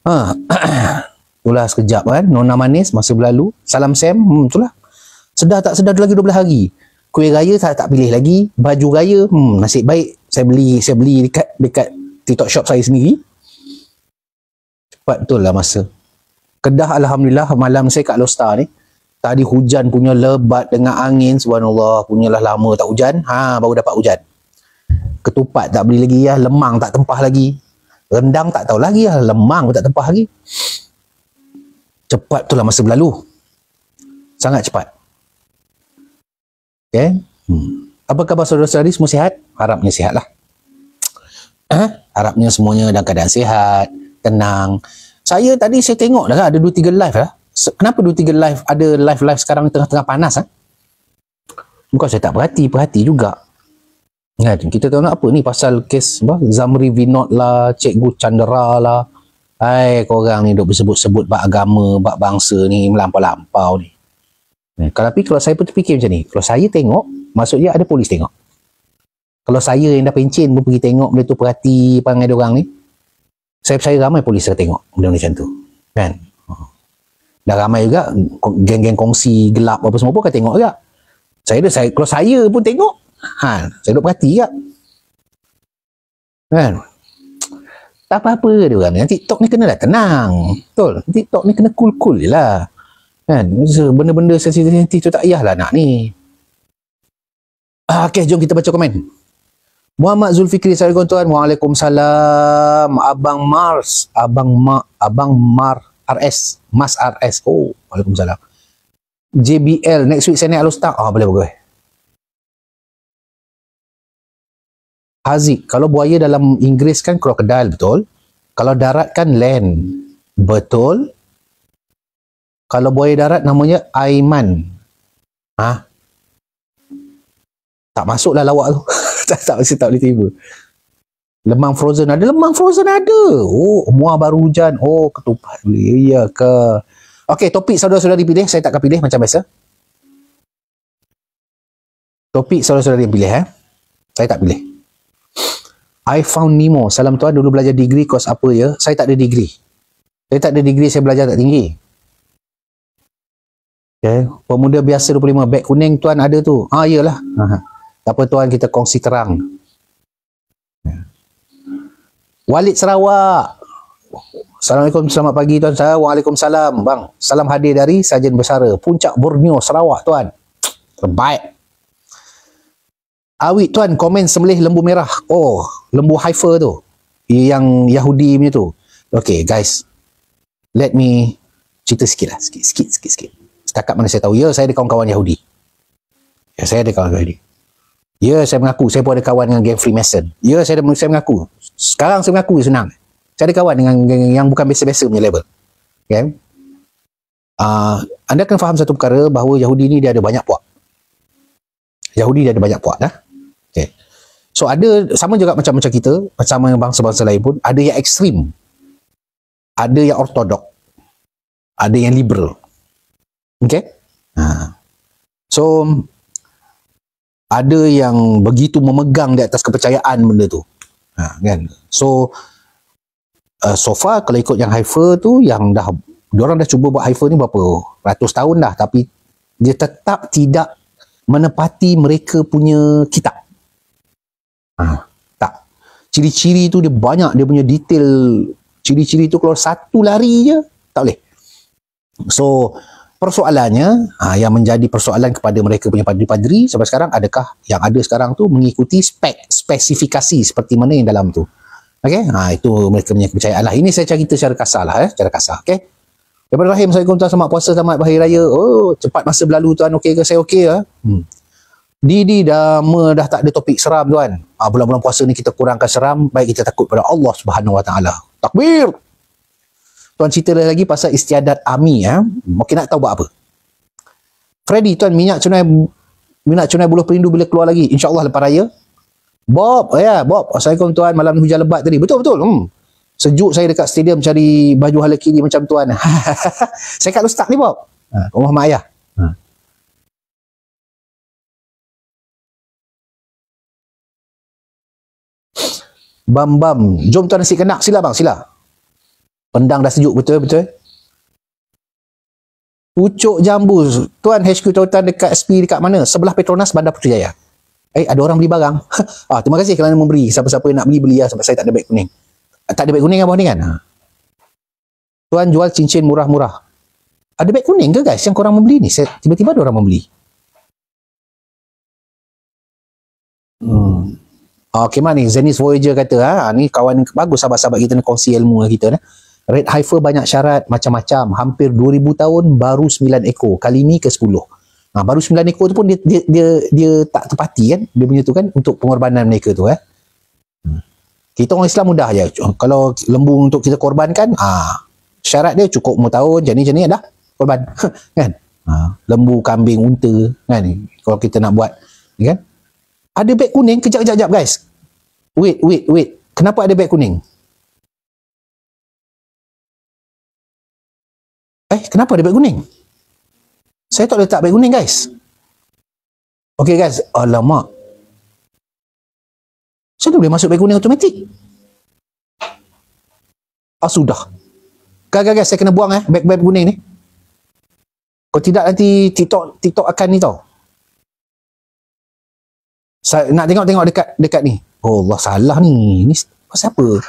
Ha. Itulah sekejap kan. Nona manis masa berlalu. Salam Sam. Itulah. Sedar tak sedar lagi 12 hari. Kuih raya tak pilih lagi. Baju raya, nasib baik saya beli dekat TikTok shop saya sendiri. Cepat betul lah masa. Kedah alhamdulillah malam saya kat Lostar ni. Tadi hujan punya lebat dengan angin, subhanallah, punyalah lama tak hujan. Baru dapat hujan. Ketupat tak beli lagi ya, lemang tak tempah lagi. Rendang tak tahu lagi ya, lemang pun tak tempah lagi. Cepat tu lah masa berlalu. Sangat cepat. Okay. Apa khabar saudara-saudari, semua sihat? Harapnya sihat lah. Harapnya semuanya dalam keadaan sihat, tenang. Saya tengok dah ada 2-3 live lah. Kenapa 2-3 live, ada live sekarang tengah-tengah panas Bukan saya tak perhati juga. Kan, kita tahu apa ni pasal kes Zamri Vinod lah, Cikgu Chandra lah. Korang ni duk bersebut-sebut bab agama, bab bangsa ni melampau-lampau ni. Tapi kalau saya pun terfikir macam ni, kalau saya tengok, maksudnya ada polis tengok. Kalau saya yang dah pencin pun pergi tengok benda tu, perhati perangai diorang ni, saya percaya ramai polis akan tengok benda macam tu. Kan? Dah ramai juga geng-geng kongsi gelap apa semua pun akan tengok juga. Kalau saya pun tengok, saya duk perhati juga. Kan? Tak apa-apa dia orang ni. TikTok ni kenalah tenang. Betul. TikTok ni kena cool-cool je lah. Kan? Benda-benda sensitif tu tak payahlah nak ni. Okay, jom kita baca komen. Muhammad Zulfikri, Assalamualaikum tuan. Waalaikumsalam. Abang Mar RS. Mas RS. Oh, waalaikumsalam. JBL, next week saya naik Alostar. Boleh bagus. Haziq, kalau buaya dalam Inggeris kan krokodil, betul? Kalau darat kan land, betul? Kalau buaya darat namanya Aiman. Tak masuklah lawak tu. tak boleh tiba. Lemang frozen ada? Oh, muar baru hujan. Oh, ketupat boleh. Ya ke? Okey, topik saudara-saudari pilih. Saya tak akan pilih macam biasa. Topik saudara-saudari pilih. Saya tak pilih. I found Nemo. Salam tuan, dulu belajar degree kos apa ya? Saya tak ada degree. Saya belajar tak tinggi. Okay. Pemuda biasa 25. Beg kuning tuan ada tu. Iyalah. Tak apa tuan, kita kongsi terang. Walid Sarawak. Assalamualaikum, selamat pagi tuan. Waalaikumsalam bang. Salam hadir dari Sarjan Bersara, Puncak Borneo, Sarawak tuan. Terbaik. Awit tuan, komen sembelih lembu merah. Oh, lembu Haifa tu. Yang Yahudi punya tu. Okay guys, let me cerita sikit lah. Sikit. Setakat mana saya tahu, saya ada kawan-kawan Yahudi. Saya ada kawan Yahudi. Saya mengaku, saya pun ada kawan dengan geng Freemason. Saya mengaku. Sekarang saya mengaku senang. Saya ada kawan dengan geng yang bukan biasa-biasa punya level. Okay? Anda kena faham satu perkara, bahawa Yahudi ni dia ada banyak puak. Dah. Okay. So ada, sama juga macam kita, sama bangsa-bangsa lain pun, ada yang ekstrim. Ada yang ortodok. Ada yang liberal. Okay? So, ada yang begitu memegang di atas kepercayaan benda tu. Kan? So far kalau ikut yang Haifa tu, yang diorang dah cuba buat Haifa ni berapa ratus tahun dah, tapi dia tetap tidak menepati mereka punya kitab. Tak. Ciri-ciri tu dia banyak, dia punya detail. Ciri-ciri tu kalau satu lari je tak boleh. So persoalannya, yang menjadi persoalan kepada mereka punya padri-padri sampai sekarang, adakah yang ada sekarang tu mengikuti spesifikasi seperti mana yang dalam tu. Okey, itu mereka punya kepercayaan lah. Ini saya cerita secara kasar lah, secara kasar. Okey. Daripada Rahim, Assalamualaikum tuan, selamat puasa, selamat Hari Raya. Oh, cepat masa berlalu tuan. Okey ke? Saya okey lah. Didi dah tak ada topik seram tuan. Bulan-bulan puasa ni kita kurangkan seram, baik kita takut pada Allah Subhanahu Wa Taala. Takbir. Tuan cerita lagi pasal istiadat army. Mungkin nak tahu buat apa. Freddy tuan, minyak cunai buluh perindu bila keluar lagi? InsyaAllah lepas raya. Bob. Assalamualaikum tuan, malam hujan lebat tadi. Betul. Sejuk saya dekat stadium cari baju hala kiri macam tuan. Saya kat Lustak ni Bob. Rumah mak ayah. Bam. Jom tuan nasi kenak. Sila bang, sila. Pendang dah sejuk, betul-betul. Pucuk jambu. Tuan, HQ Tautan dekat SP dekat mana? Sebelah Petronas Bandar Putrajaya. Ada orang beli barang. Terima kasih kerana memberi. Siapa-siapa nak beli lah, sebab saya tak ada beg kuning. Tak ada beg kuning apa ni kan? Tuan jual cincin murah-murah. Ada beg kuning ke guys yang korang membeli ni? Tiba-tiba ada orang membeli. Okay, mana ni? Zenith Voyager kata, ni kawan bagus, sahabat-sahabat kita nak kongsi ilmu dengan kita. Red Heifer banyak syarat, macam-macam. Hampir 2000 tahun, baru 9 ekor. Kali ni ke 10. Baru 9 ekor tu pun dia tak tepati kan? Dia punya tu kan, untuk pengorbanan mereka tu. Kita orang Islam mudah je. Kalau lembu untuk kita korbankan, syarat dia cukup umur tahun, jenis-jenis dah korban. Kan? Lembu, kambing, unta. Kan? Kalau kita nak buat. Kan? Ada beg kuning, kejap guys. Wait. Kenapa ada beg kuning? Kenapa ada beg kuning? Saya tak letak beg kuning guys. Okay guys, alamak. Saya tak boleh masuk beg kuning automatik. Sudah. Guys, saya kena buang beg kuning ni. Kalau tidak nanti TikTok akan ni tau. Saya nak tengok dekat ni. Oh Allah, salah ni. Ni pasal apa?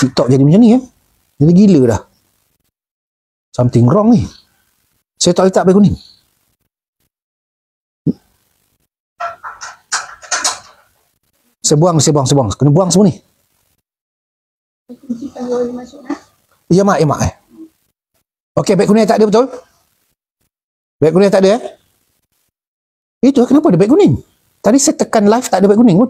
TikTok jadi macam ni Jadi gila dah. Something wrong ni. Saya tak letak beg kuning. Saya buang. Kena buang semua ni. Ya mak. Okey, beg kuning tak ada betul? Beg kuning tak ada Itu kenapa ada beg kuning? Tadi saya tekan live tak ada beg kuning pun.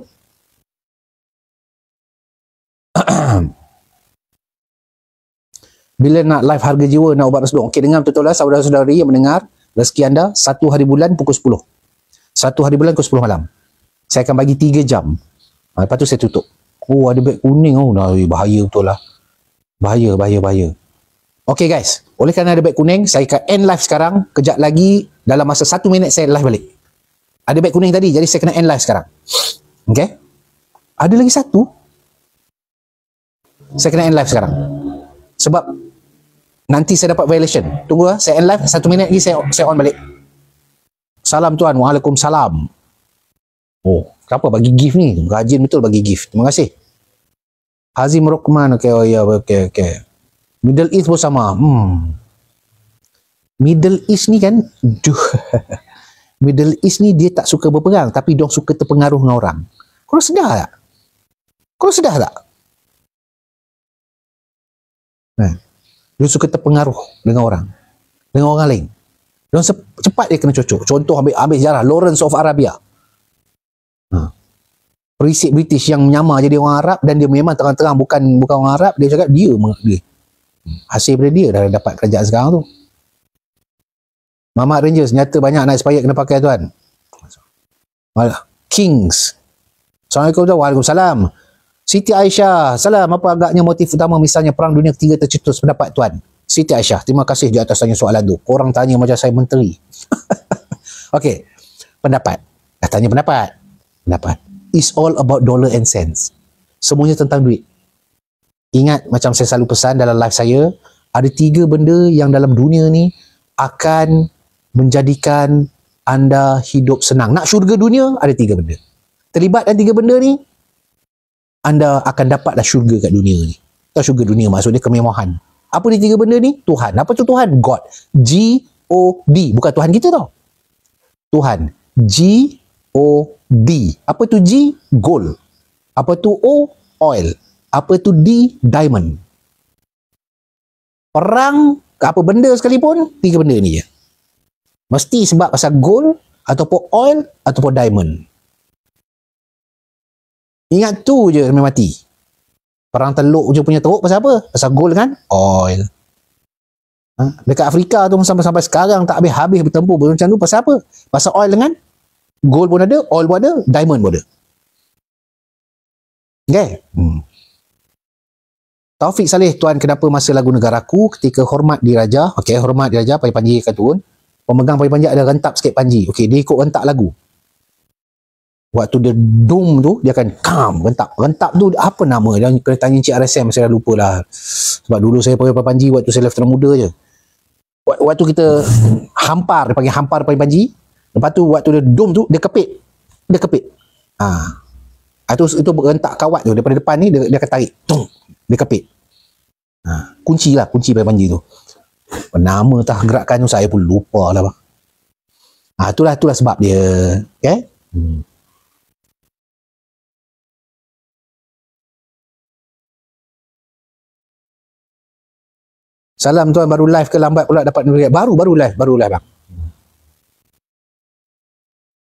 Bila nak live harga jiwa, nak ubat resdung. Okey, dengar betul-betul lah saudara-saudari yang mendengar. Rezeki anda 1 hari bulan pukul 10. 1 hari bulan pukul 10 malam. Saya akan bagi 3 jam. Lepas tu saya tutup. Ada beg kuning. Bahaya betul lah. Bahaya. Okey guys, oleh kerana ada beg kuning, saya akan end live sekarang. Kejap lagi, dalam masa 1 minit saya live balik. Ada beg kuning tadi, jadi saya kena end live sekarang. Okey? Ada lagi satu. Saya kena end live sekarang. Sebab nanti saya dapat violation. Tunggu saya end live 1 minit lagi saya on balik. Salam tuan. Waalaikumsalam. Kenapa bagi gift ni? Rajin betul bagi gift. Terima kasih. Hazim Rokman. Okey. Middle East pun sama. Middle East ni kan Middle East ni dia tak suka berperang, tapi dia suka terpengaruh dengan orang. Korang sedar tak? Dia suka terpengaruh dengan orang lain. Dia cepat dia kena cocok. Contoh ambil sejarah Lawrence of Arabia. Perisik British yang menyamar jadi orang Arab, dan dia memang terang-terang bukan orang Arab. Dia cakap dia hasil daripada dia dah dapat kerajaan sekarang tu. Mamat Rangers, nyata banyak nak expired kena pakai tuan. Kings. Assalamualaikum tuan. Waalaikumsalam. Siti Aisyah, salam. Apa agaknya motif utama misalnya Perang Dunia Ketiga tercetus, pendapat tuan? Siti Aisyah, terima kasih di atas tanya soalan tu. Korang tanya macam saya menteri. Okey, pendapat. Dah tanya pendapat. It's all about dollar and cents. Semuanya tentang duit. Ingat, macam saya selalu pesan dalam live saya, ada 3 benda yang dalam dunia ni akan menjadikan anda hidup senang. Nak syurga dunia, ada 3 benda. Terlibat dalam 3 benda ni, anda akan dapatlah syurga kat dunia ni. Tak syurga dunia maksudnya kemewahan. Apa ni 3 benda ni? Tuhan. Apa tu Tuhan? God. G-O-D. Bukan Tuhan kita tau. Tuhan. G-O-D. Apa tu G? Gold. Apa tu O? Oil. Apa tu D? Diamond. Perang, apa benda sekalipun, 3 benda ni je. Mesti sebab pasal gold, ataupun oil, ataupun diamond. Ingat tu je sampai mati. Perang Teluk je punya teruk pasal apa? Pasal gold kan? Oil. Dekat Afrika tu sampai sekarang tak habis-habis bertempur macam tu pasal apa? Pasal oil dengan gold pun ada, oil pun ada, diamond pun ada. Okay? Taufik Saleh, tuan kenapa masa lagu Negaraku ketika hormat diraja, okey, hormat diraja, panji akan turun, pemegang panji ada rentap sikit panji. Okey, dia ikut rentak lagu. Waktu dia dum tu, dia akan rentap. Rentap tu apa nama? Dia kena tanya Encik RSM, saya dah lupa lah. Sebab dulu saya pakai panji waktu saya Leftenan Muda je. Waktu kita hampar, dia panggil hampar panji. Lepas tu waktu dia dum tu, dia kepit. Dia kepit. Itu rentak kawat tu daripada depan ni, dia akan tarik. Dia kepit. Kunci panji tu. Nama tah gerakan tu saya pun lupa lah bang. Itulah sebab dia. Okay? Salam tuan, baru live ke lambat pula dapat notifikasi? Baru live bang.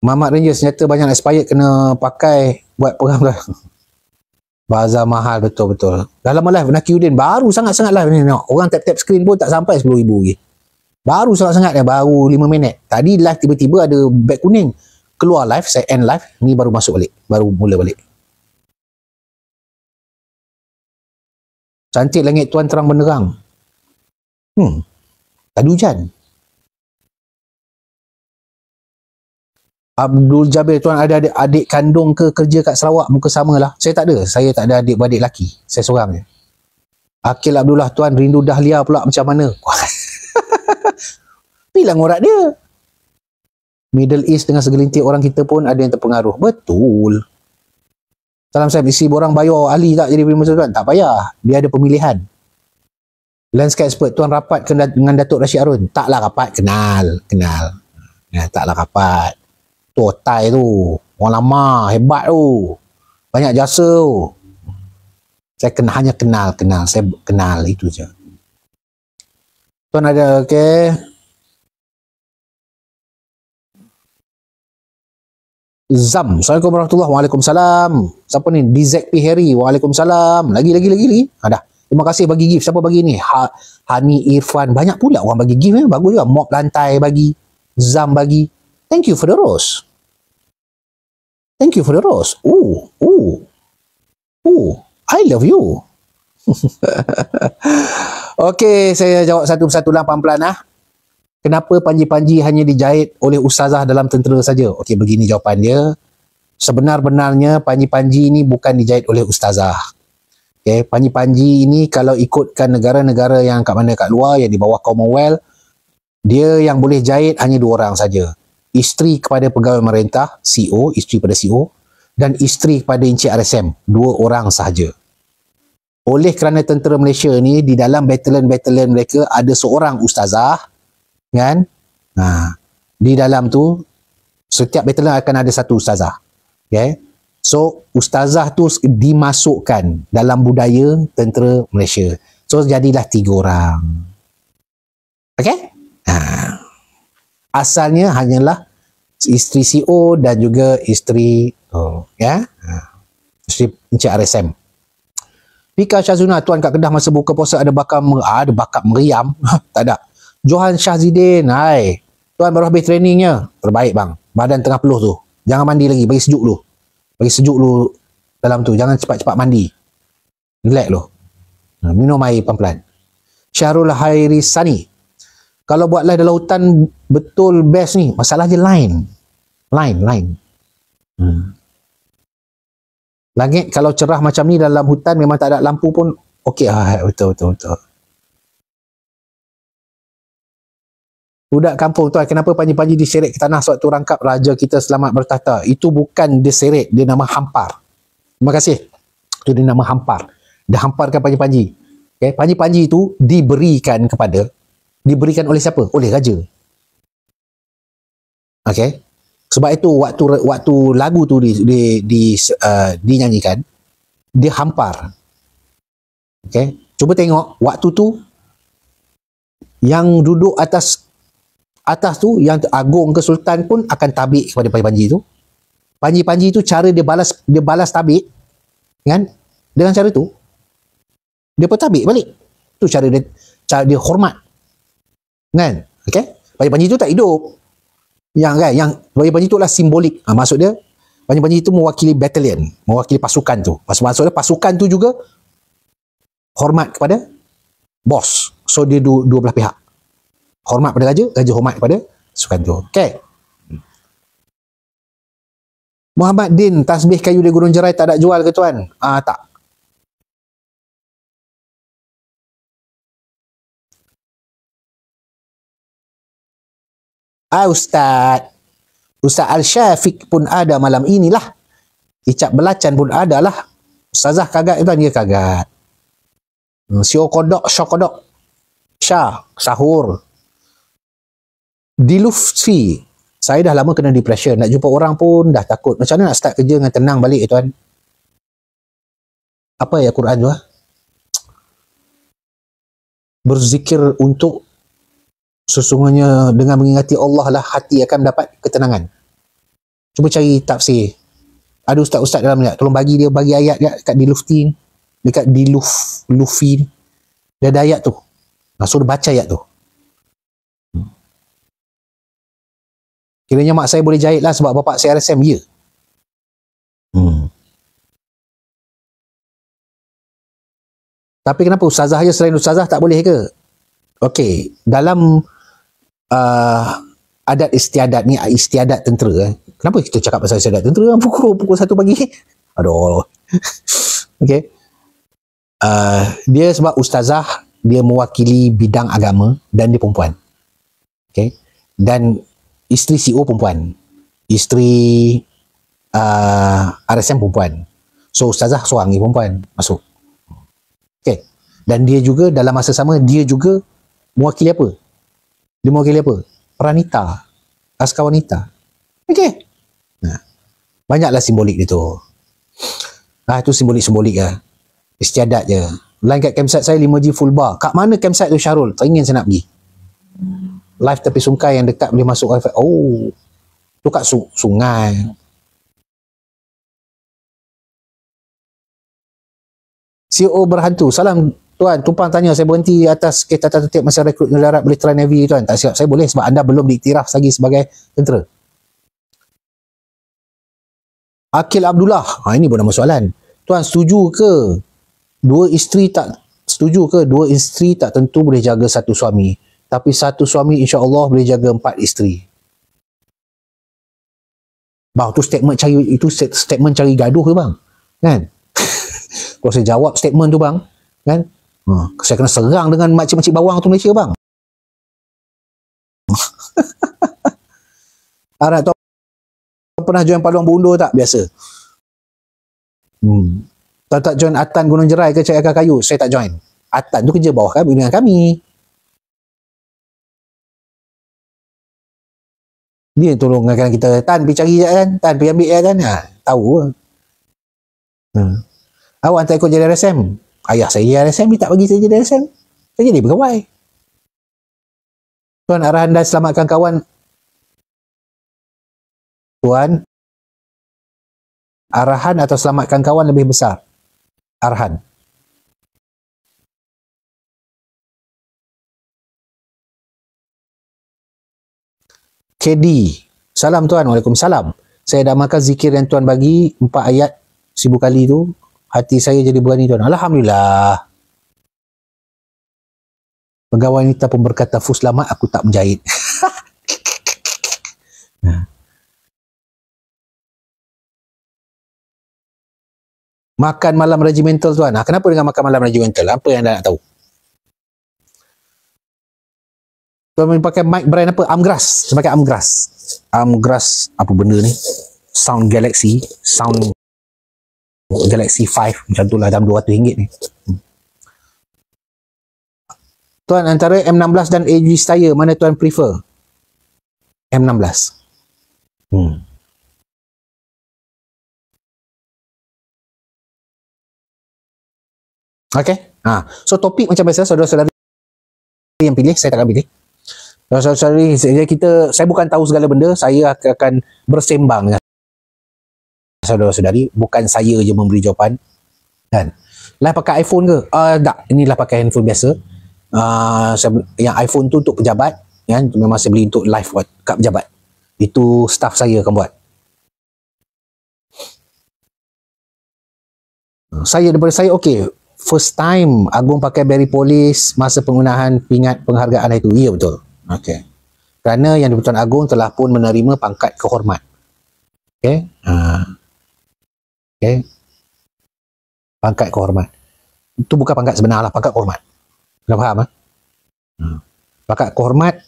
Mamat Ranger, senjata banyak expired kena pakai buat perang dah. Bazar mahal, betul. Dah lama live, Nakiuddin baru sangat-sangat live ni. Orang tap-tap screen pun tak sampai 10,000 lagi. Baru sangat-sangat, baru 5 minit. Tadi live tiba-tiba ada back kuning. Keluar live, saya end live, ni baru masuk balik. Baru mula balik. Cantik langit tuan, terang benderang. Tadi hujan. Abdul Jabir, tuan ada adik kandung ke kerja kat Sarawak? Muka sama lah. Saya tak ada. Saya tak ada adik-beradik lelaki. Saya seorang je. Akil Abdullah, tuan rindu Dahlia pula macam mana? Bilang orang dia. Middle East dengan segelintir orang kita pun ada yang terpengaruh. Betul. Salam saya, isi borang bayar ahli tak jadi Prime Minister tuan? Tak payah. Dia ada pemilihan. Landscape expert, tuan rapat dengan Datuk Rashid Harun? Taklah rapat, kenal. Taklah rapat. Tu otai tu. Orang lama, hebat tu. Banyak jasa tu. Saya hanya kenal. Saya kenal, itu je. Tuan ada, okay. Zam, Assalamualaikum warahmatullahi wabarakatuh. Waalaikumsalam. Siapa ni? DZP Harry. Waalaikumsalam. Lagi. Dah. Terima kasih bagi gift. Siapa bagi ni? Hani Irfan. Banyak pula orang bagi gift. Bagus juga. Mop lantai bagi. Zam bagi. Thank you for the rose. I love you. Okey, saya jawab satu persatu lah pelan-pelan lah. Kenapa panji-panji hanya dijahit oleh ustazah dalam tentera saja? Okey, begini jawapan dia. Sebenar-benarnya panji-panji ini bukan dijahit oleh ustazah. Okay, panji-panji ini kalau ikutkan negara-negara yang kat luar, yang di bawah Commonwealth, dia yang boleh jahit hanya 2 orang saja. Isteri kepada pegawai pemerintah, CEO, isteri pada CEO, dan isteri kepada Encik RSM, 2 orang sahaja. Oleh kerana tentera Malaysia ni, di dalam batalion-batalion mereka ada seorang ustazah, kan? Di dalam tu, setiap batalion akan ada satu ustazah. Okay? So, ustazah tu dimasukkan dalam budaya tentera Malaysia. So, jadilah 3 orang. Okay? Asalnya hanyalah isteri CEO dan juga isteri isteri Encik RSM. Pika Syazuna, tuan kat Kedah masa buka puasa ada bakat meriam. Tak ada. Johan Syahzidin, hai. Tuan baru habis trainingnya. Terbaik bang. Badan tengah peluh tu. Jangan mandi lagi, bagi sejuk dulu. Bagi sejuk dulu dalam tu. Jangan cepat-cepat mandi. Relax dulu. Minum air pelan-pelan. Syahrul Hairisani. Kalau buat live dalam hutan betul best ni. Masalah je line. Langit kalau cerah macam ni dalam hutan memang tak ada lampu pun okey. Betul. Budak kampung tuan, kenapa panji-panji diseret ke tanah sewaktu rangkap raja kita selamat bertahta? Itu bukan diseret, dia nama hampar. Terima kasih. Itu dia nama hampar. Dia hamparkan panji-panji. Okay? Panji-panji itu diberikan oleh siapa? Oleh raja. Okay? Sebab itu waktu lagu tu dinyanyikan, dia hampar. Okay? Cuba tengok waktu tu yang duduk atas tu, yang agung ke sultan pun akan tabik kepada panji-panji tu. Panji-panji tu cara dia balas tabik kan? Dengan cara tu dia pun tabik balik. Tu cara dia hormat. Kan? Okey? Panji-panji tu tak hidup. Yang panji-panji tu lah simbolik. Maksud dia panji-panji tu mewakili batalion, mewakili pasukan tu. Maksud dia pasukan tu juga hormat kepada bos. So dia dua belah pihak. Hormat pada raja hormat kepada pasukan tu. Okey. Muhammad Din, tasbih kayu di Gunung Jerai tak ada jual ke tuan? Tak. Ustaz Al-Syafiq pun ada malam inilah. Icap Belacan pun ada lah. Ustazah kagat tuan, dia kagat. Syokodok, Syah, sahur. Dilufsi, saya dah lama kena depression. Nak jumpa orang pun dah takut. Macam mana nak start kerja dengan tenang balik tuan? Apa ya Quran tu? Berzikir untuk sesungguhnya dengan mengingati Allah lah hati akan mendapat ketenangan. Cuba cari tafsir. Ada ustaz-ustaz dalam ni, tolong bagi ayat dekat Dilufti, dekat Lufi. Dia ada ayat tu. Suruh baca ayat tu. Kiranya mak saya boleh jahit lah sebab bapak saya RSM, ya. Tapi kenapa ustazah je, selain ustazah tak boleh ke? Okey, dalam adat istiadat ni, istiadat tentera. Kenapa kita cakap pasal istiadat tentera? Pukul 1 pagi. Aduh. Okey. Dia sebab ustazah, dia mewakili bidang agama dan dia perempuan. Okey. Dan isteri CEO perempuan. Isteri RSM perempuan. So ustazah seorang ni perempuan masuk. Okey. Dan dia juga dalam masa sama dia juga mewakili apa? Dia mewakili apa? Peranita. Askar wanita. Okey. Banyaklah simbolik dia tu. Itu simbolik-simbolik lah. Istiadat je. Lain kat campsite saya 5G full bar. Kat mana campsite tu Syarul? Tak ingin saya nak pergi. Live tepi sungai yang dekat boleh masuk wifi. Oh. Tu kat sungai. CEO berhantu. Salam tuan, tumpang tanya saya berhenti atas kereta tertib masa rekrut darat boleh try Navy tuan. Tak siap. Saya boleh sebab anda belum diiktiraf lagi sebagai tentera. Akil Abdullah. Ini pun nama soalan. Tuan, setuju ke dua isteri tak tentu boleh jaga satu suami, tapi satu suami insya-Allah boleh jaga 4 isteri? Bang, tu statement cari gaduh ke bang? Kan? Kalau saya jawab statement tu bang, kan? Saya kena serang dengan makcik-makcik bawang tu Malaysia bang. Harap tuan pernah join Paluang Bundo tak? Biasa. Tuan tak join Atan Gunung Jerai ke Cik Akar Kayu? Saya tak join. Atan tu kerja bawah kami dengan kami. Dia tolong kita, Tan pergi cari je kan, Tan pergi ambil je kan. Tahu lah. Awak tak ikut jadi RSM? Ayah saya RSM, dia tak bagi saya jadi RSM. Saya jadi pegawai. Tuan, arahan dan selamatkan kawan. Tuan, arahan atau selamatkan kawan lebih besar? Arahan. KD. Salam tuan. Waalaikumsalam. Saya dah makan zikir yang tuan bagi 4 ayat 1000 kali tu. Hati saya jadi berani tuan. Alhamdulillah. Pegawai wanita pun berkata, Fus selamat aku tak menjahit. Makan malam regimental tuan. Kenapa dengan makan malam regimental? Apa yang anda nak tahu? Tuan pakai mic brand apa? Amgras. Saya pakai Amgras. Amgras apa benda ni? Sound Galaxy 5 macam tu lah, dalam RM200 ni. Tuan, antara M16 dan AG Steyr mana tuan prefer? M16. Okay. So topik macam biasa, saudara-saudari yang pilih, saya takkan pilih. Saudara-saudari, saya bukan tahu segala benda, saya akan bersembang dengan saudara-saudari, bukan saya je memberi jawapan. Kan? Lah pakai iPhone ke? Tak, inilah pakai handphone biasa. Yang iPhone tu untuk pejabat, kan? Memang saya beli untuk live buat kat pejabat. Itu staff saya akan buat. Daripada saya, okey. First time Agung pakai Berry Police masa penggunaan pingat penghargaan itu. Ya, betul. Okey. Kerana yang di-Pertuan Agong telah pun menerima pangkat kehormat. Okey. Okey. Pangkat kehormat. Itu bukan pangkat sebenar lah, pangkat kehormat. Kena faham? Pangkat kehormat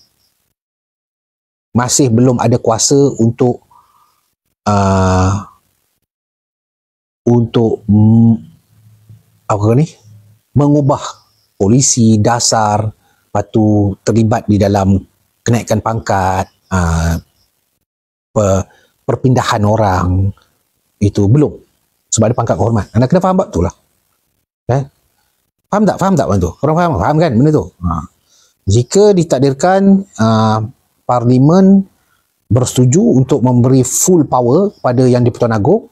masih belum ada kuasa untuk apa ni, mengubah polisi dasar, lepas tu terlibat di dalam kenaikan pangkat, perpindahan orang, itu belum. Sebab ada pangkat kehormat. Anda kena faham tu lah. Faham tak? Faham tak bang tu? Korang faham? Faham kan benda tu? Jika ditakdirkan Parlimen bersetuju untuk memberi full power pada Yang di-Pertuan Agong,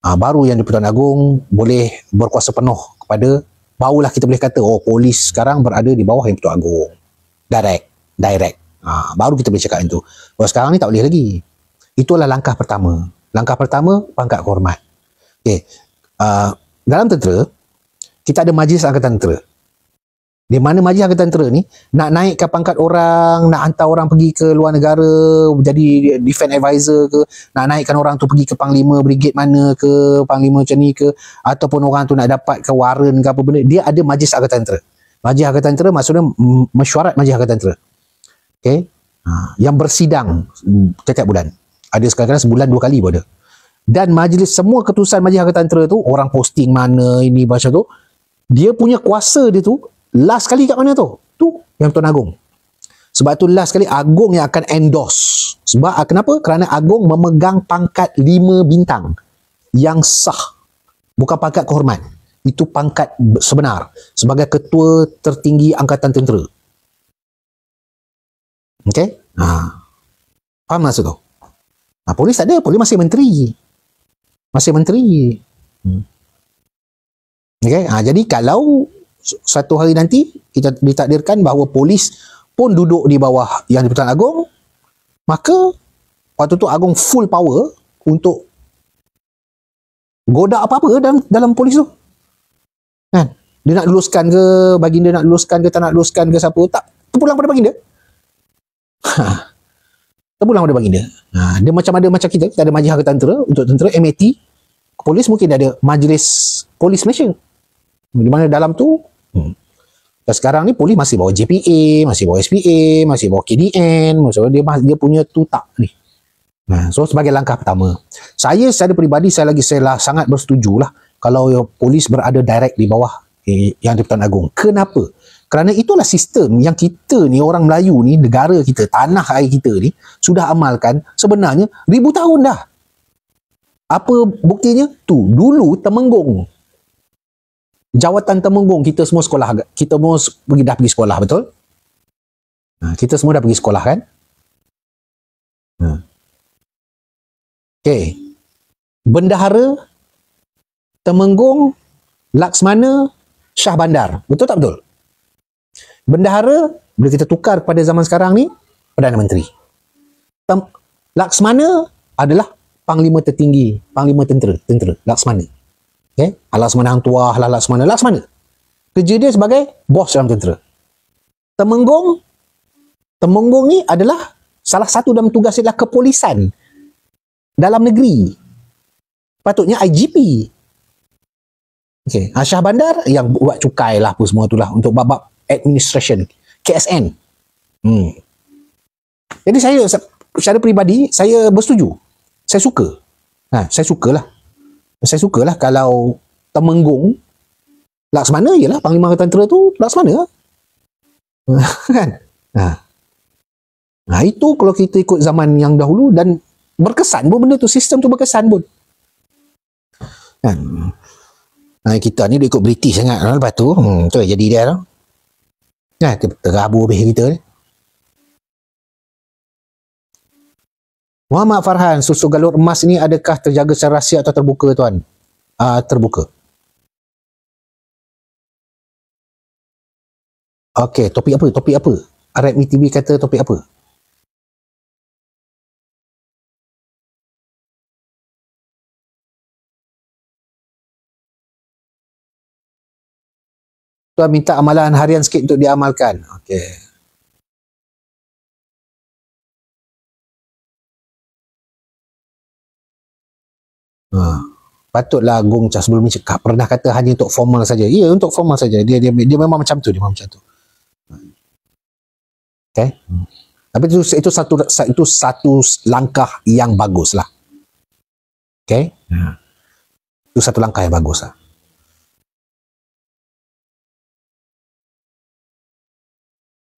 baru Yang di-Pertuan Agong boleh berkuasa penuh kepada, barulah kita boleh kata polis sekarang berada di bawah Yang di-Pertuan Agong. Direct. Baru kita boleh cakap itu. Bahawa sekarang ni tak boleh lagi. Itulah langkah pertama. Langkah pertama, pangkat kehormat. Okay. Dalam tentera, kita ada Majlis Angkatan Tentera. Di mana Majlis Angkatan Tentera ni nak naikkan pangkat orang, nak hantar orang pergi ke luar negara jadi defense advisor ke, nak naikkan orang tu pergi ke Panglima Brigade mana ke, Panglima macam ni ke, ataupun orang tu nak dapat ke warren ke apa benda, dia ada Majlis Angkatan Tentera. Majlis Angkatan Tentera maksudnya mesyuarat Majlis Angkatan Tentera. Okay? Yang bersidang setiap bulan. Ada sekali-kali sebulan 2 kali pun ada. Dan majlis, semua keputusan Majlis Angkatan Tentera tu, orang posting mana ini macam tu, dia punya kuasa dia tu last kali kat mana tu? Tu Yang Pertuan Agong. Sebab tu last kali Agong yang akan endorse. Sebab kenapa? Kerana Agong memegang pangkat 5 bintang yang sah. Bukan pangkat kehormat. Itu pangkat sebenar sebagai ketua tertinggi Angkatan Tentera. Okey? Faham maksud tu? Polis tak ada, polis masih menteri. Okay? Jadi kalau satu hari nanti kita ditakdirkan bahawa polis pun duduk di bawah Yang di-Pertuan Agong, maka waktu tu Agong full power untuk godak apa-apa dalam polis tu. Kan? Dia nak luluskan ke, baginda nak luluskan ke, tak nak luluskan ke siapa, tak, terpulang pada baginda. Terpulang pada baginda. Dia macam kita ada Majlis Angkatan Tentera untuk tentera, MAT, polis mungkin ada Majlis Polis Malaysia. Di mana dalam tu dan sekarang ni polis masih bawa JPA, masih bawa SPA, masih bawa KDN, maksudnya dia punya tutak ni. So sebagai langkah pertama, saya secara peribadi saya sangat bersetuju lah kalau polis berada direct di bawah Yang di-Pertuan Agong. Kenapa? Kerana itulah sistem yang kita ni, orang Melayu ni, negara kita, tanah air kita ni sudah amalkan sebenarnya 1000 tahun dah. Apa buktinya? Tu dulu Temenggung, jawatan Temenggung, kita semua sekolah, kita semua dah pergi sekolah, betul? Kita semua dah pergi sekolah kan? Okey. Bendahara Temenggung Laksmana Shah Bandar, betul tak betul? Bendahara bila kita tukar pada zaman sekarang ni Perdana Menteri. Laksmana adalah Panglima tertinggi, Panglima tentera Laksmana. Okay? Laksmana Hang Tuah lah, Laksmana. Kerja dia sebagai bos dalam tentera. Temenggung ni adalah salah satu dalam tugas dia adalah kepolisan dalam negeri. Patutnya IGP. Okay. Shah Bandar yang buat cukai lah apa semua tu lah untuk bab administration, KSN. Jadi saya secara peribadi saya bersetuju. Saya suka. Saya sukalah kalau Temenggung Laksmana ialah Panglima Angkatan Tentera tu Laksmana. Kan? Itu kalau kita ikut zaman yang dahulu dan berkesan pun benda tu, sistem tu berkesan pun. Kan? Kita ni dia ikut British sangat, lepas tu tu jadi dia tu. Terabur habis kita ni. Muhammad Farhan, susu galur emas ni adakah terjaga secara rahsia atau terbuka tuan? Terbuka. Okey, topik apa? RME TV kata topik apa? Tuan minta amalan harian sikit untuk diamalkan. Okey. Patutlah Agung sebelum ni cakap, pernah kata hanya untuk formal saja. Ya, untuk formal saja. Dia memang macam tu, dia memang macam tu. Okay. Tapi itu satu langkah yang bagus lah. Okay. Itu satu langkah yang bagus lah.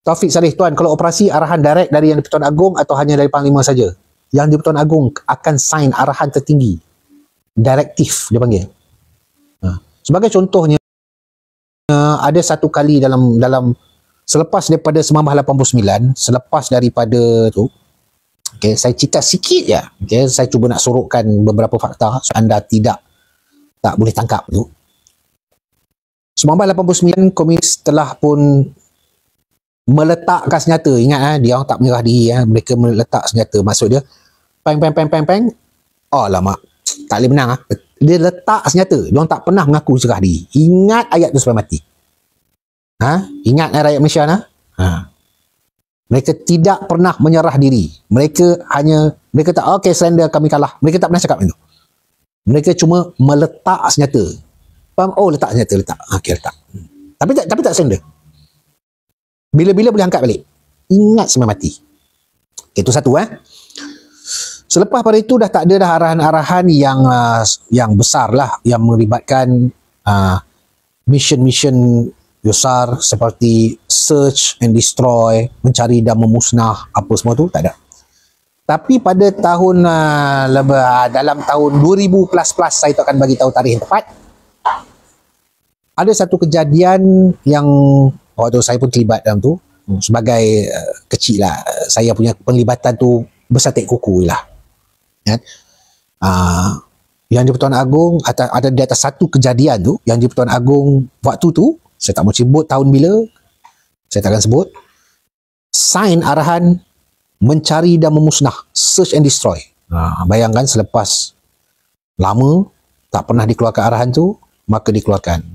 Taufik Salih, Tuan, kalau operasi arahan direct dari Yang di-Pertuan Agong atau hanya dari Panglima saja? Yang di-Pertuan Agong akan sign arahan tertinggi. Direktif dia panggil. Sebagai contohnya, ada satu kali dalam selepas daripada 1989, selepas daripada tu, okay, saya cerita sikit je. Okay, saya cuba nak sorokkan beberapa fakta so anda tak boleh tangkap tu. 1989 komunis telah pun meletakkan senjata. Ingat dia orang tak menyerah diri, mereka meletak senjata. Maksud dia peng. Oh lama. Tak boleh menang. Dia letak senjata. Dia orang tak pernah mengaku serah diri. Ingat ayat tu sampai mati. Ingat rakyat Malaysia Mereka tidak pernah menyerah diri. Mereka tak, okay, surrender, kami kalah. Mereka tak pernah cakap itu. Mereka cuma meletak senjata. Faham? Oh, letak senjata, letak. Okay, letak. Tapi tak surrender. Bila-bila boleh angkat balik. Ingat sampai mati. Okay, itu satu. Selepas pada itu dah tak ada dah arahan-arahan yang besar lah, yang melibatkan mission besar seperti search and destroy, mencari dan memusnah, apa semua tu tak ada. Tapi pada tahun dalam tahun 2000 plus saya tak akan bagi tahu tarikh yang tepat. Ada satu kejadian yang waktu saya pun terlibat dalam tu sebagai kecil lah. Saya punya penglibatan tu bersatik kuku lah. Yang di Pertuan Agong ada di atas satu kejadian tu, yang di Pertuan Agong waktu tu, saya tak mau sebut tahun bila, saya tak akan sebut, sign arahan mencari dan memusnah, search and destroy. Bayangkan selepas lama tak pernah dikeluarkan arahan tu, maka dikeluarkan.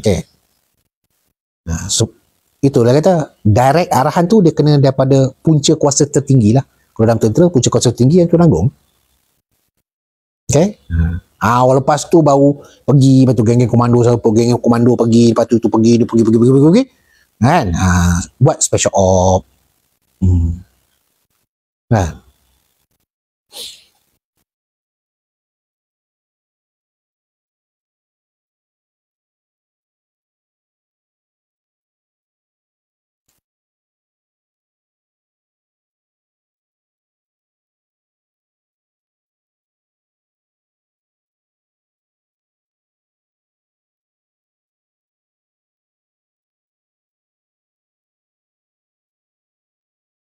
Okay. So, itulah kata direct arahan tu dia kena daripada punca kuasa tertinggi lah. Kalau dalam tentera, punca kuasa tertinggi yang Pertuan Agong. Okay. Lepas tu baru pergi, lepas tu geng-geng komando pergi, lepas tu pergi, dia pergi kan, buat special op. Kan.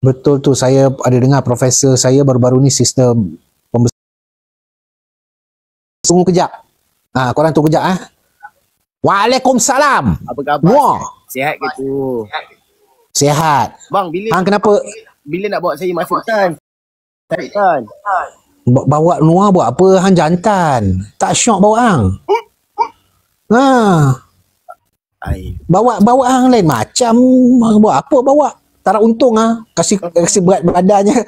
Betul tu, saya ada dengar profesor saya baru-baru ni sistem pembesaran. Tunggu kejap. Korang tunggu kejap. Waalaikumsalam. Apa khabar? Wah. Sihat ke tu? Sihat. Bang, kenapa? Bila nak bawa saya masuk tan? Tan. Bawa Noah buat apa? Hang jantan. Tak syok bawa hang. Bawa hang lain macam. Bawa apa bawa? Tak ada untung kasih berat badannya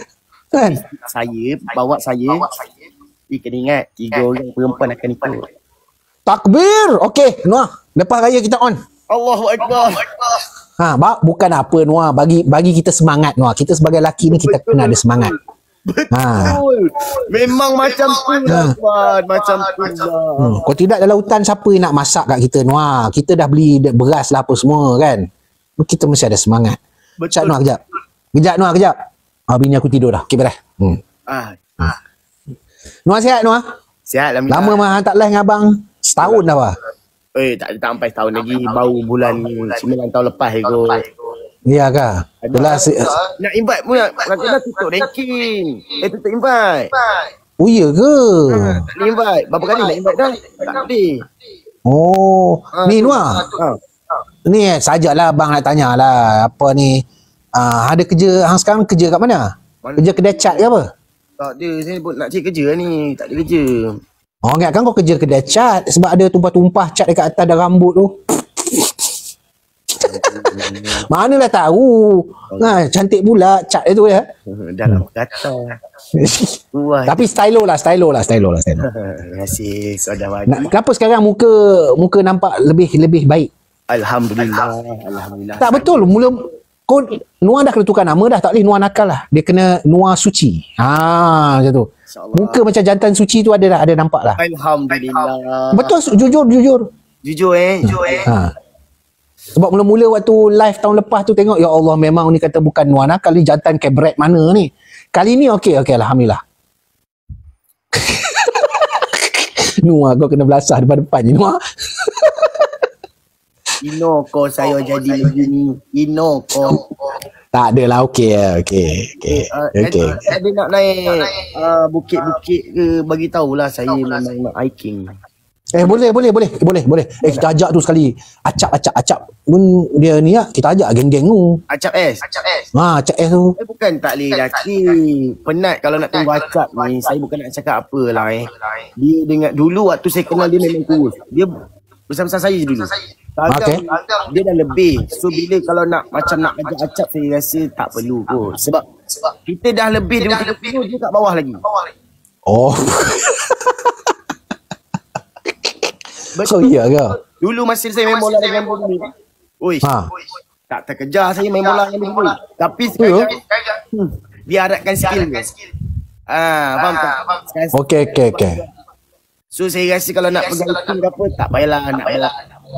kan. Bawa saya. Kena ingat 3 orang perempuan akan ikut. Takbir. Okey, Noah. Lepas raya kita on. Allahu Akbar. Bukan apa Noah, bagi kita semangat Noah. Kita sebagai lelaki ni kita kena ada semangat. Betul. Memang macam tu lah, macam tu lah. Kalau tidak dalam hutan siapa yang nak masak kat kita Noah? Kita dah beli beras lah apa semua kan. Kita mesti ada semangat. Betul. Noah kejap. Noah kejap. Bini aku tidur dah. Okey, beres. Noah sihat Noah? Sihat alhamdulillah. Lama mah tak live dengan abang. Setahun dah apa? Tak sampai setahun lagi. Baru bulan 9 tahun lepas kot. Ya kah? Nak invite pun kadang-kadang tutup ranking. Tutup invite. Oh iya ke? Tak invite. Berapa kali nak invite dah? Tak boleh. Ni Noah. Ni sajalah abang nak tanya lah. Apa ni? Ada kerja, hang sekarang kerja kat mana? Kerja kedai cat ke apa? Tak ada, saya nak cari kerja ni. Tak ada kerja. Ingatkan kau kerja kedai cat sebab ada tumpah-tumpah cat dekat atas dah rambut tu. Manalah tahu. Cantik pula cat itu ya. Dalam kata. Wah. Tapi stylo lah. Terima kasih saudara. Kenapa sekarang muka nampak lebih baik? Alhamdulillah. Tak betul. Mula kau Nuah dah kena tukar nama dah. Tak boleh Nuah nakal lah. Dia kena Nuah Suci. Macam tu. Muka macam jantan suci tu ada nampak lah. Alhamdulillah. Betul, jujur. Jujur. Sebab mula-mula waktu live tahun lepas tu tengok, ya Allah, memang ni kata bukan Nuah nakal ni, jantan kabret mana ni. Kali ni okey, alhamdulillah. Nuah, kau kena belasah depan-depan ni Nuah. Ino kau saya jadi begini. Ino kau. Tak adalah, okey. Ada nak naik bukit-bukit ke, bagi tahulah saya memang nak hiking. Boleh. Kita ajak tu sekali. Acap pun dia ni lah. Kita ajak geng-geng tu. Acap S. Acap S tu. Bukan tak boleh lelaki. Penat kalau nak tunggu Acap ni. Saya bukan nak cakap apalah Dia dengar dulu waktu saya kenal dia memang kurus. Dia bersama saya je dulu. Kadang dia dah lebih. So bila kalau nak ajak Acap, saya rasa tak perlu kot. Sebab kita dah lebih daripada 30, dia kat bawah lagi. Oh. Betul. Iya ke? Dulu masa saya main bola dengan ni. Tak terkejar saya main bola dengan dulu. Tapi sekarang dia harapkan skill. Faham tak? Okey. So saya rasa kalau nak pegang tim ke apa, tak payahlah nak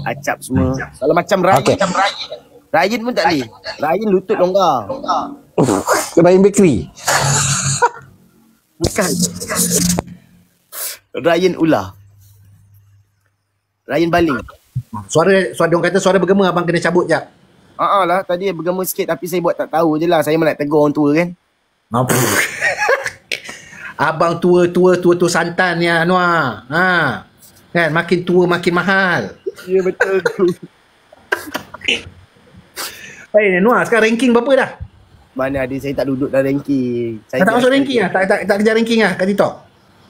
Acap semua. Kalau macam Ryan pun tak boleh. Ryan lutut longgar. Ryan Bakery. Bukan. Ryan ular. Ryan baling. Suara diorang kata suara bergema, abang kena cabut jap. Lah, tadi bergema sikit tapi saya buat tak tahu je lah. Saya nak tegur orang tua kan. Abang tua santan ya Nuah. Kan makin tua makin mahal. Ya betul tu. Nuah, sekarang ranking berapa dah? Mana ada, saya tak duduk dalam ranking. Saya tak masuk ranking lah? Tak kejar ranking lah kat TikTok?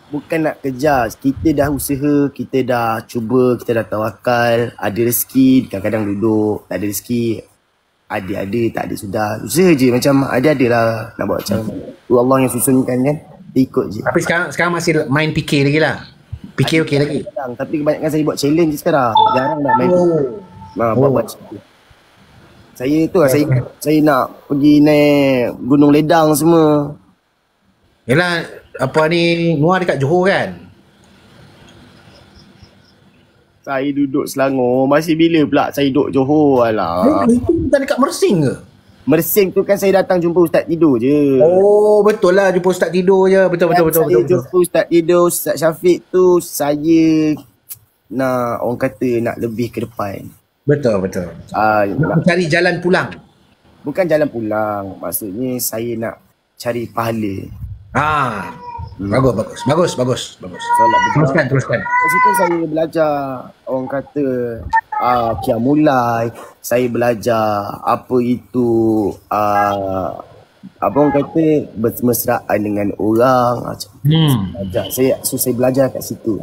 Bukan nak kejar. Kita dah usaha, kita dah cuba, kita dah tawakal. Ada rezeki, kadang-kadang duduk. Tak ada rezeki, ada, tak ada sudah. Usaha je, macam ada lah nak buat macam Allah yang susunkan kan. Kita ikut je. Tapi sekarang masih main PK lagi lah? PK okey lagi? Tapi kebanyakan saya buat challenge je sekarang. Jarang nak main buat challenge. Saya tu lah, saya nak pergi naik Gunung Ledang semua. Yelah, apa ni, Nuah dekat Johor kan? Saya duduk Selangor. Masih bila pula saya duduk Johor? Alah. Itu bukan dekat Mersing ke? Mersing tu kan saya datang jumpa Ustaz tidur je. Oh, betul lah jumpa Ustaz tidur je. Betul. Saya jumpa Ustaz tidur, Ustaz Syafiq tu, saya nak, orang kata nak lebih ke depan. Betul. Nak cari jalan pulang. Bukan jalan pulang. Maksudnya saya nak cari pahala. Bagus. Teruskan. Di situ saya belajar, orang kata Qiyamulai. Saya belajar apa itu apa orang kata bermesraan dengan orang. Saya belajar kat situ.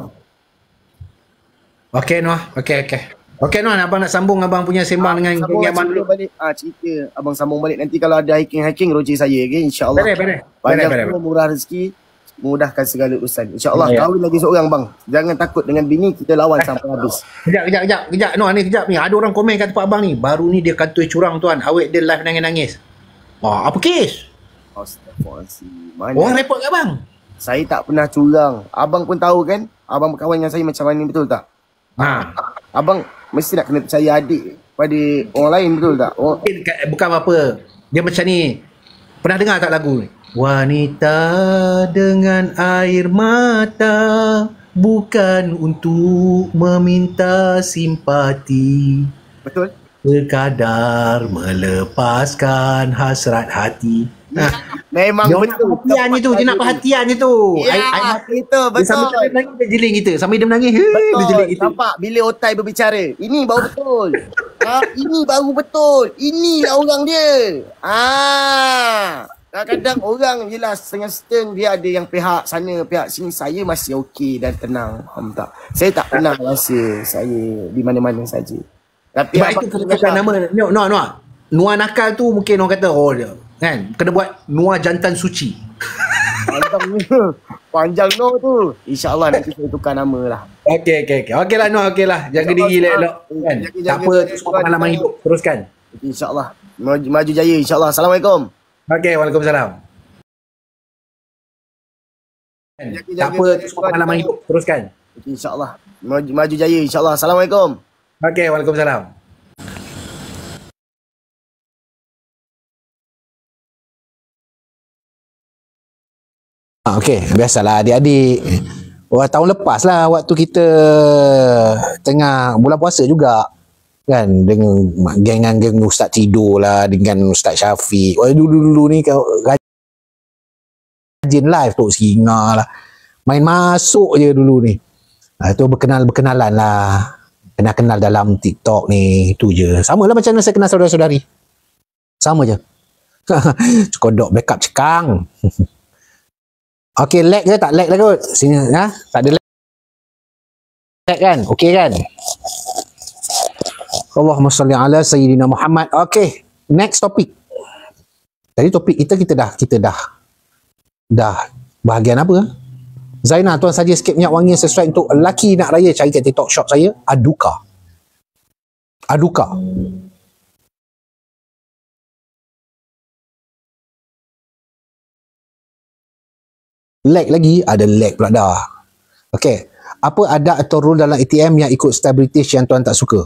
Okey Nuah, okey Nuah, abang nak sambung abang punya sembang dengan abang dulu. Balik cerita abang sambung balik nanti kalau ada hiking roger saya insya-Allah. Panjang murah rezeki, mudahkan segala urusan. InsyaAllah kahwin lagi seorang bang. Jangan takut dengan bini, kita lawan sampai habis. Kejap. Nuah ni kejap ni. Ada orang komen kat tempat abang ni. Baru ni dia kantoi curang tuan. Awet dia live nangis-nangis. Apa kes? Astaghfirullahaladzim. Orang report kat abang. Saya tak pernah curang. Abang pun tahu kan. Abang berkawan dengan saya macam mana, betul tak? Abang mesti nak kena percaya adik pada orang lain, betul tak? Bukan apa. Dia macam ni. Pernah dengar tak lagu ni? Wanita dengan air mata bukan untuk meminta simpati. Betul. Sekadar melepaskan hasrat hati. Memang dia betul. Dia nak perhatian je tu. Ya, itu betul. Sambil dia menangis, dia jeling kita. Sambil dia menangis, dia jeling kita. Nampak bila otai berbicara. Ini baru betul. Ini baru betul. Inilah orang dia. Kadang-kadang orang jelas setengah-setengah dia ada yang pihak sana, pihak sini. Saya masih okey dan tenang. Faham tak? Saya tak pernah rasa saya di mana-mana saja. Tapi Sebab itu kena tukar nama. Noah nakal tu mungkin orang kata, oh dia, kan? Kena buat Noah jantan suci. Panjang no tu. InsyaAllah nanti saya tukar nama lah. Okey lah Noah, okey lah. Jaga diri elok. Kan? Tak apa, tu semua pengalaman hidup. Teruskan. InsyaAllah. Maju jaya insyaAllah. Assalamualaikum. Okey, waalaikumsalam. Tak apa, tu semua pengalaman hidup. Teruskan. InsyaAllah. Maju jaya insyaAllah. Assalamualaikum. Okey, waalaikumsalam. Okey, biasalah adik-adik. Tahun lepas lah waktu kita tengah bulan puasa juga. Kan, dengan geng Ustaz Tidur lah, dengan Ustaz Syafiq. Dulu-dulu ni kau rajin live tu singa lah. Main masuk je dulu ni. Tu berkenalan lah. Kenal dalam TikTok ni. Itu je. Sama lah macam mana saya kenal saudara-saudari. Sama je. Kodok backup cekang. Okey, lag ke? Tak lag lah kot. Sini, ha? Tak ada lag kan? Okey kan? Allahumma salli ala Sayyidina Muhammad. Okey, next topik. Tadi topik kita dah bahagian apa? Zainal, tuan saja sikit minyak wangi sesuai untuk lelaki nak raya, cari kat TikTok shop saya, Aduka. Lag lagi, ada lag pula dah. Okey, apa ada atau rule dalam ATM yang ikut style British yang tuan tak suka?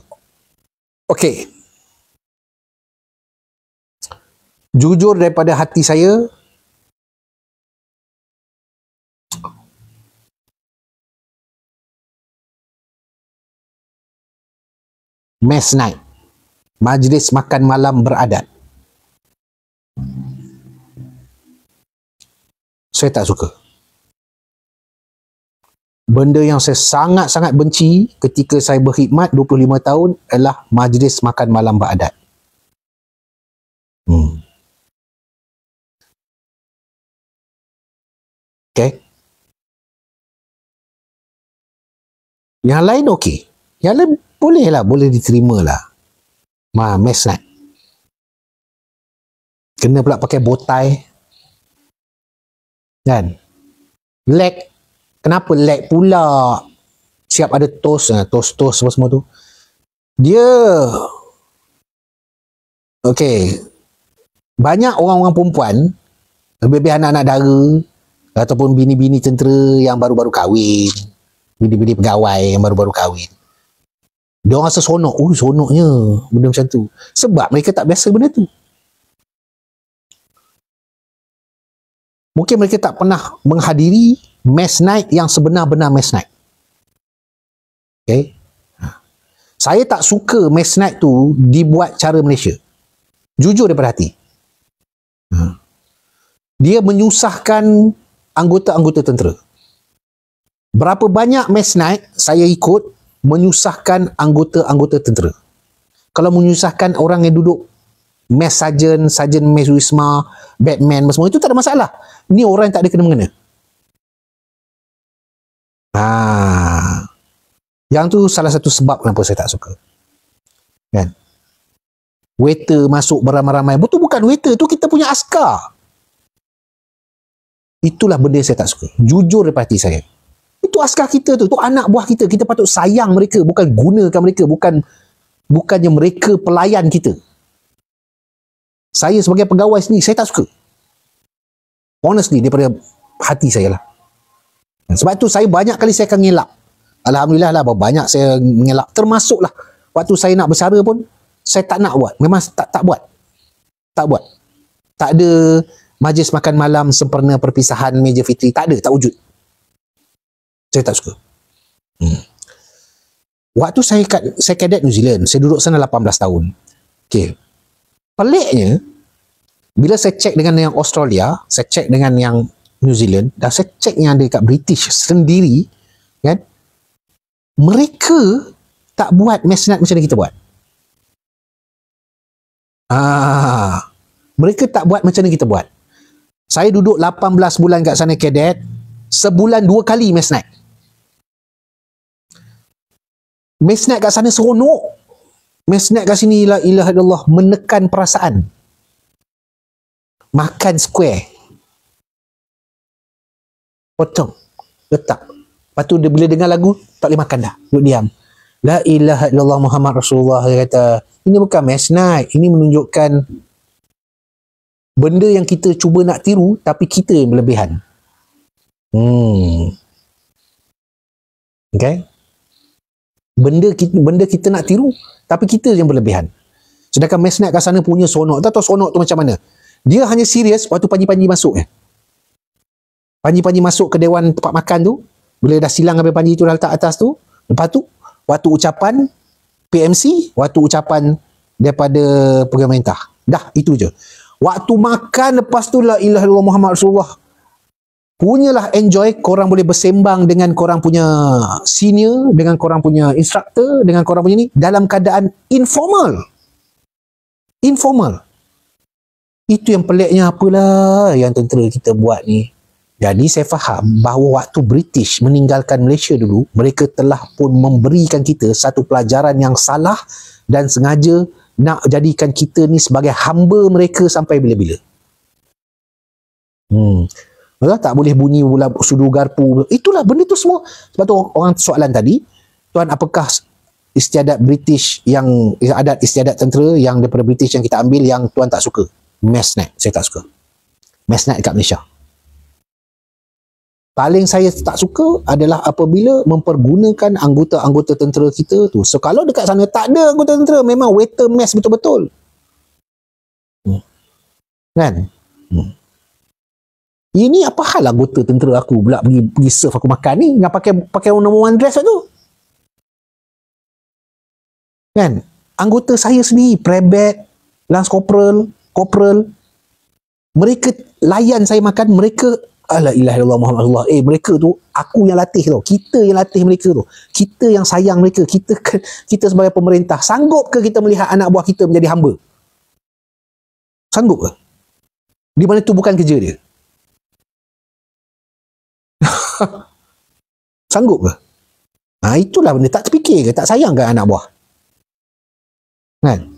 Okey, jujur daripada hati saya, Mess night, majlis makan malam beradat, saya tak suka. Benda yang saya sangat-sangat benci ketika saya berkhidmat 25 tahun adalah majlis makan malam beradat. Okay. Yang lain okey. Yang lain boleh diterima lah. Mess night. Kena pula pakai botai. Kan? Lag. Kenapa lag pula? Siap ada toast semua tu. Dia okey. Banyak orang-orang perempuan, lebih-lebih anak-anak dara ataupun bini-bini tentera yang baru-baru kahwin, bini-bini pegawai yang baru-baru kahwin. Dia orang rasa sonok. Sonoknya benda macam tu. Sebab mereka tak biasa benda tu. Mungkin mereka tak pernah menghadiri mess night yang sebenar-benar mess night. Okay. Saya tak suka mess night tu dibuat cara Malaysia. Jujur daripada hati. Dia menyusahkan anggota-anggota tentera. Berapa banyak mess night saya ikut menyusahkan anggota-anggota tentera. Kalau menyusahkan orang yang duduk mess sarjan mess wisma, Batman semua, itu tak ada masalah. Ni orang yang tak ada kena-mengena. Yang tu salah satu sebab kenapa saya tak suka. Kan? Waiter masuk beramai-ramai. Betul bukan waiter tu, kita punya askar. Itulah benda yang saya tak suka. Jujur daripada hati saya. Itu askar kita tu anak buah kita. Kita patut sayang mereka, bukan gunakan mereka, bukannya mereka pelayan kita. Saya sebagai pegawai sendiri, saya tak suka. Honestly, daripada hati saya lah. Sebab tu saya banyak kali saya akan ngelak. Alhamdulillah lah, banyak saya mengelak. Termasuklah waktu saya nak bersara pun, saya tak nak buat. Memang tak buat. Tak buat. Tak ada majlis makan malam sempurna perpisahan meja fitri. Tak ada, tak wujud. Saya tak suka. Waktu saya cadet New Zealand, saya duduk sana 18 tahun. Okay. Peliknya, bila saya cek dengan yang Australia, saya cek dengan yang New Zealand, dan saya cek yang ada dekat British sendiri, kan? Mereka tak buat mess night macam kita buat. Mereka tak buat macam kita buat. Saya duduk 18 bulan kat sana cadet, sebulan 2 kali mess night. Mess night kat sana seronok. Mesnet kat sini, la ilaha illallah, menekan perasaan. Makan square. Potong. Letak. Lepas tu dia bila dengar lagu, tak boleh makan dah. Duduk diam. La ilaha illallah Muhammad Rasulullah. Dia kata, ini bukan mesnet. Ini menunjukkan benda yang kita cuba nak tiru, tapi kita yang berlebihan. Okay? Benda kita nak tiru, tapi kita yang berlebihan. Sedangkan mesnet kat sana punya sonok. Tak tahu sonok tu macam mana. Dia hanya serius waktu Panji-Panji masuk. Panji-Panji masuk ke dewan tempat makan tu, bila dah silang habis Panji tu dah letak atas tu, lepas tu waktu ucapan PMC, waktu ucapan daripada pemerintah. Dah, itu je. Waktu makan lepas tu, la ilaha illallah Muhammad Rasulullah, punyalah enjoy, korang boleh bersembang dengan korang punya senior, dengan korang punya instructor, dengan korang punya ni, dalam keadaan informal. Itu yang peliknya, apalah yang tentera kita buat ni. Jadi saya faham bahawa waktu British meninggalkan Malaysia dulu, mereka telah pun memberikan kita satu pelajaran yang salah dan sengaja nak jadikan kita ni sebagai hamba mereka sampai bila-bila. Tak boleh bunyi pula sudu garpu. Itulah benda tu semua. Sebab tu orang soalan tadi, tuan, apakah istiadat British yang adat istiadat tentera yang daripada British yang kita ambil yang tuan tak suka? Mesnet, saya tak suka. Mesnet kat Malaysia. Paling saya tak suka adalah apabila mempergunakan anggota-anggota tentera kita tu. So kalau dekat sana tak ada anggota tentera, memang waiter mess betul-betul. Kan? Ini apa hal anggota tentera aku pula pergi serve aku makan ni, yang pakai number one dress tu. Kan? Anggota saya sendiri, Prebet, Lance Corporal, mereka layan saya makan, mereka la ilaha illallah Muhammad Rasulullah. Mereka tu aku yang latih tau. Kita yang latih mereka tu. Kita yang sayang mereka. Kita sebagai pemerintah, sanggup ke kita melihat anak buah kita menjadi hamba? Sanggup ke? Di mana tu bukan kerja dia? Sanggup ke? Itulah benda, tak terfikir ke? Tak sayang ke anak buah? Kan?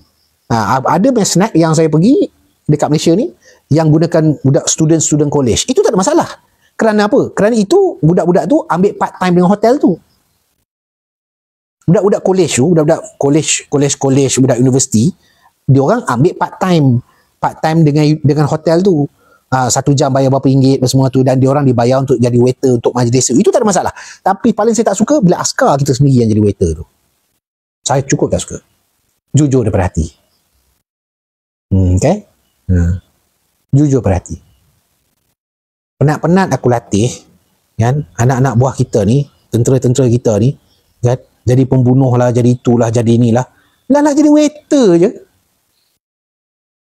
Ada mesnet yang saya pergi dekat Malaysia ni, yang gunakan budak student college. Itu tak ada masalah. Kerana apa? Kerana itu budak-budak tu ambil part time dengan hotel tu. Budak-budak college tu, budak-budak college, budak universiti, dia orang ambil part time dengan hotel tu. 1 jam bayar berapa ringgit semua tu, dan dia orang dibayar untuk jadi waiter untuk majlis. Itu tak ada masalah. Tapi paling saya tak suka bila askar kita sendiri yang jadi waiter tu. Saya cukup tak suka. Jujur daripada hati. Okay? Jujur perhati. Penat-penat aku latih, kan, anak-anak buah kita ni, tentera-tentera kita ni, kan, jadi pembunuh lah, jadi itulah, jadi inilah. Lah jadi waiter je.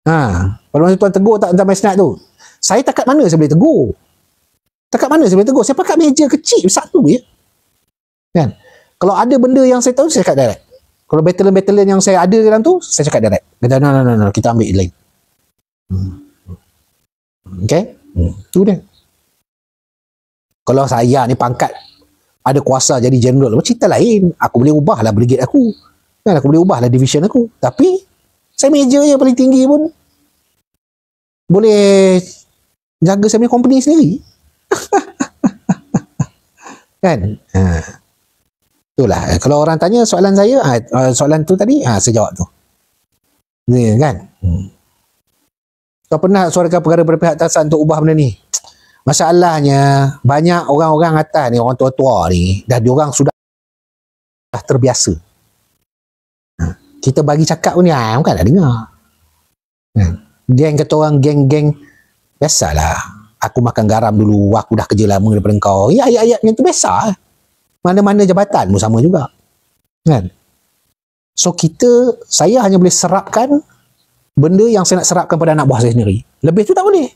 Pada masa tuan tegur tak tentang mesnet tu, saya takat mana saya boleh tegur? Saya pakai meja kecil satu je. Kan? Kalau ada benda yang saya tahu, saya cakap direct. Kalau battalion yang saya ada dalam tu, saya cakap direct. Kata, no, kita ambil lain. Okay? Tu dia. Kalau saya ni pangkat ada kuasa jadi general, cerita lain. Aku boleh ubahlah brigade aku. Kan, aku boleh ubahlah division aku. Tapi saya meja je paling tinggi pun boleh jaga saya punya company sendiri. Kan? Itulah. Kalau orang tanya soalan saya, soalan tu tadi, saya jawab tu. Ni kan? Kau pernah suarakan perkara pada pihak atasan untuk ubah benda ni? Masalahnya, banyak orang-orang atas ni, orang tua-tua ni, dah diorang sudah terbiasa. Kita bagi cakap pun ni, bukan dah dengar. Geng kata orang, geng-geng, biasalah. Aku makan garam dulu, aku dah kerja lama daripada kau. Ya, ayat-ayat yang tu biasa. Mana-mana jabatan pun sama juga. Kan? So saya hanya boleh serapkan benda yang saya nak serapkan pada anak buah saya sendiri. Lebih tu tak boleh.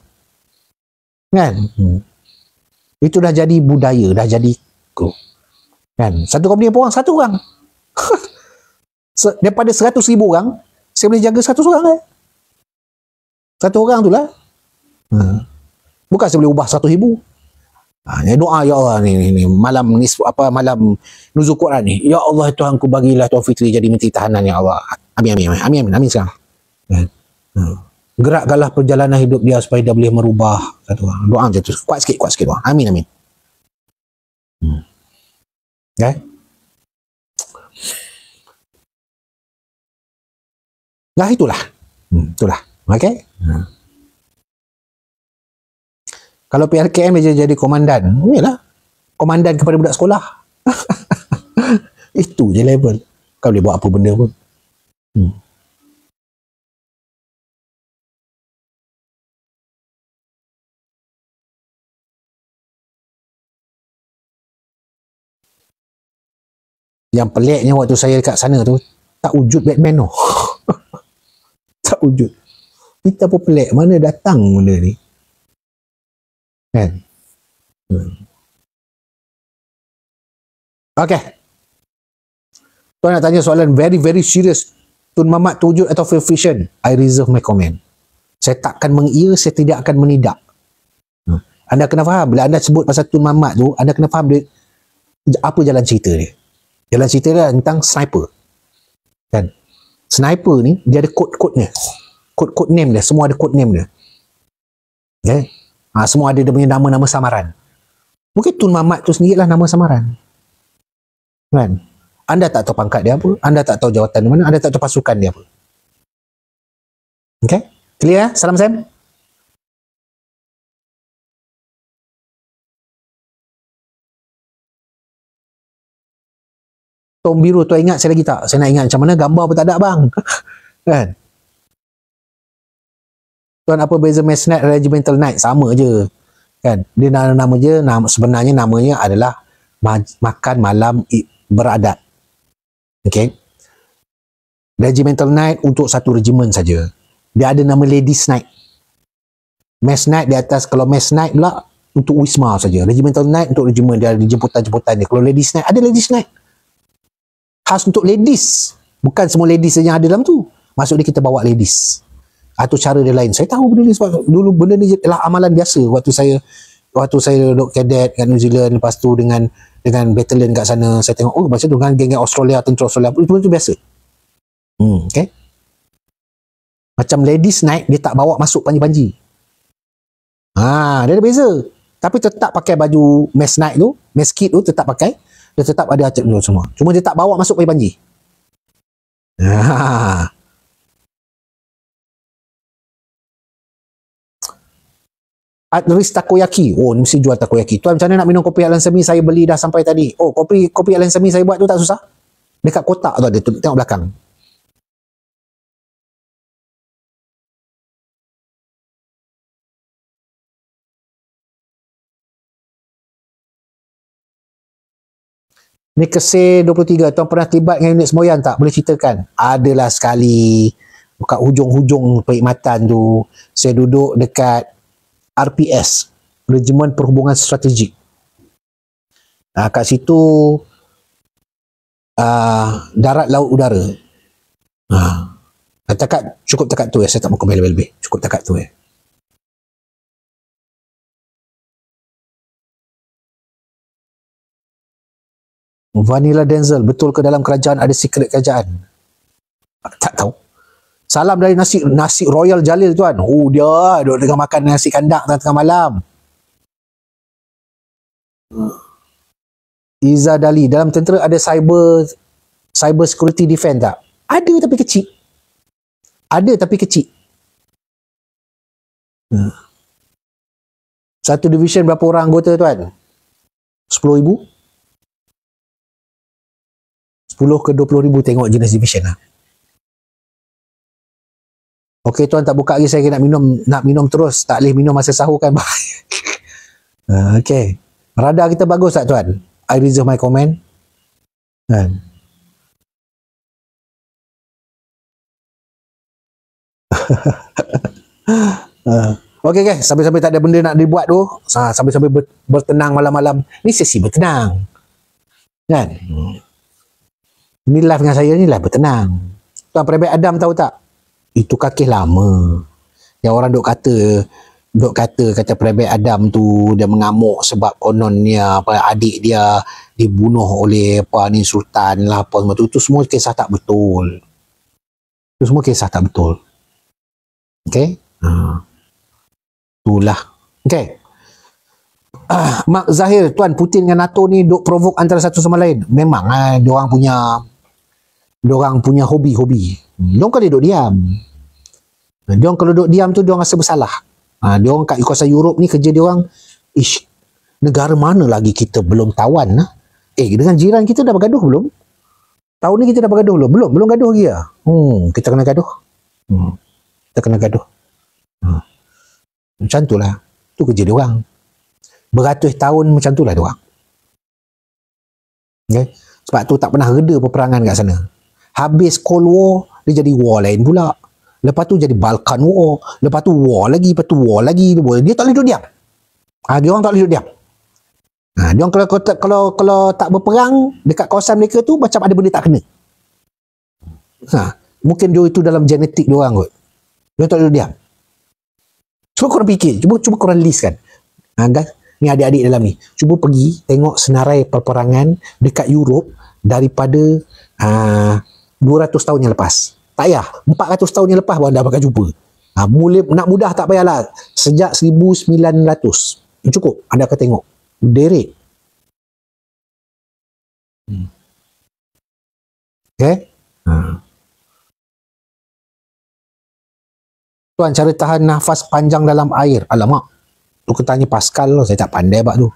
Kan? Itu dah jadi budaya, dah jadi kan? Satu company apa orang? 1 orang. Daripada 100,000 orang, saya boleh jaga 100 orang. 1 orang tu lah. Bukan saya boleh ubah 1,000. Doa, ya Allah ni malam nuzul Quran ni. Ya Allah Tuhanku, bagilah Tuan Fitri jadi menteri tahanan, ya Allah. Amin, amin, amin, amin, amin, amin sekarang. Kan? Gerakkanlah perjalanan hidup dia supaya dia boleh merubah. Doa macam tu. Kuat sikit doa. Amin, amin. Okay? Nah, itulah. Itulah. Okay? Kalau PRKM dia jadi komandan, yalah. Komandan kepada budak sekolah. Itu je level. Kau boleh buat apa benda pun. Yang peliknya waktu saya dekat sana tu, tak wujud Batman tu. Tak wujud. Kita pun pelik. Mana datang benda ni? Kan? Okay. Tuan nak tanya soalan very, very serious. Tun Mamat tu wujud atau fiction? I reserve my comment. Saya takkan mengira, saya tidak akan menidak. Anda kena faham. Bila anda sebut pasal Tun Mamat tu, anda kena faham dia, apa jalan cerita dia. Jalan cerita dia tentang sniper. Kan? Sniper ni, dia ada kod-kodnya. Kod-kod name dia. Semua ada kod name dia. Okay? Semua ada dia punya nama-nama samaran. Mungkin Tun Mamat tu sendirilah nama samaran. Kan? Anda tak tahu pangkat dia apa. Anda tak tahu jawatan mana. Anda tak tahu pasukan dia apa. Okay? Clear? Salam Sam. Tom biru tu ingat saya lagi tak? Saya nak ingat macam mana gambar pun tak ada bang. Kan? Tuan apa beza Mass Night Regimental Night? Sama je. Kan? Dia nama je, sebenarnya namanya adalah makan malam beradat. Okay? Regimental Night untuk satu regimen saja. Dia ada nama Ladies Night. Mass Night di atas, kalau Mass Night pula untuk Wisma saja. Regimental Night untuk regimen, dia ada jemputan-jemputan dia. Kalau Ladies Night, ada Ladies Night. Khas untuk ladies. Bukan semua ladies yang ada dalam tu. Maksudnya kita bawa ladies. Atau cara dia lain. Saya tahu benda ni sebab dulu benda ni adalah amalan biasa waktu saya duduk cadet kat New Zealand, lepas tu dengan battalion kat sana, saya tengok macam tu dengan geng Australia, tentera Australia, itu biasa. Okay. Macam ladies night, dia tak bawa masuk panji-panji. Dia ada beza. Tapi tetap pakai baju mass night tu, mass kit tu tetap pakai. Dia tetap ada acak dulu semua. Cuma dia tak bawa masuk panji. Adris takoyaki. Oh, ni mesti jual takoyaki. Tuan, macam mana nak minum kopi Alan Semi? Saya beli dah sampai tadi. Oh, kopi Alan Semi saya buat tu tak susah. Dekat kotak tu ada. Tengok belakang. Ni Keseh 23. Tuan pernah terlibat dengan unit semboyan tak? Boleh ceritakan? Adalah sekali. Dekat hujung-hujung perkhidmatan tu, saya duduk dekat RPS, Regimen Perhubungan Strategik. Kat situ darat, laut, udara. Cukup dekat tu saya tak mau komen lebih-lebih. Cukup dekat tu Vanilla Denzel, betul ke dalam kerajaan ada secret kerajaan? Tak tahu. Salam dari nasi Royal Jalil tuan. Dia duduk tengah makan nasi kandak tengah malam. Iza Dali, dalam tentera ada cyber security defense tak? Ada tapi kecil. Satu division berapa orang anggota tuan? 10,000? 10 ke 20,000 tengok jenis division lah. Okey tuan, tak buka lagi, saya nak minum terus. Tak boleh minum masa sahur kan. Okey. Radar kita bagus tak tuan? I reserve my comment. Okey guys, sampai-sampai tak ada benda nak dibuat tu, sampai-sampai bertenang malam-malam. Ni sesi bertenang. Kan? Ni live dengan saya ni live bertenang. Tuan Private Adam tahu tak? Itu kakih lama. Yang orang duk kata Private Adam tu dia mengamuk sebab kononnya adik dia dibunuh oleh Sultan lah apa semua tu. Itu semua kisah tak betul. Itu semua kisah tak betul. Okay? Itulah. Okay. Mak Zahir, Tuan Putin dengan NATO ni duk provoke antara satu sama lain. Memang diorang punya hobi-hobi. Diorang kalau duduk diam. Diorang kalau duduk diam tu diorang rasa bersalah. Diorang kat kawasan Europe ni kerja diorang, negara mana lagi kita belum tawan dengan jiran kita dah bergaduh belum? Tahun ni kita dah bergaduh belum? Belum gaduh lagi lah. Kita kena gaduh. Kita kena gaduh. Macam tu lah. Tu kerja diorang. Beratus tahun macam tu lah diorang. Okay? Sebab tu tak pernah reda peperangan kat sana. Habis Cold War, dia jadi war lain pula. Lepas tu jadi Balkan War. Lepas tu war lagi. Lepas tu war lagi. Dia tak boleh duduk diam. Diorang tak boleh duduk diam. Diorang kalau tak berperang dekat kawasan mereka tu, macam ada benda tak kena. Mungkin dia itu dalam genetik diorang kot. Diorang tak boleh duduk diam. Cuba korang fikir. Cuba korang list kan. Guys, ni adik-adik dalam ni. Cuba pergi tengok senarai peperangan dekat Europe daripada 200 tahun yang lepas. Tak payah. 400 tahun yang lepas baru anda bakal jumpa. Mula nak mudah tak payahlah. Sejak 1900. Cukup. Anda akan tengok. Derek. Okay? Tuan, cara tahan nafas panjang dalam air. Alamak. Tu tanya Pascal lah. Saya tak pandai bak tu.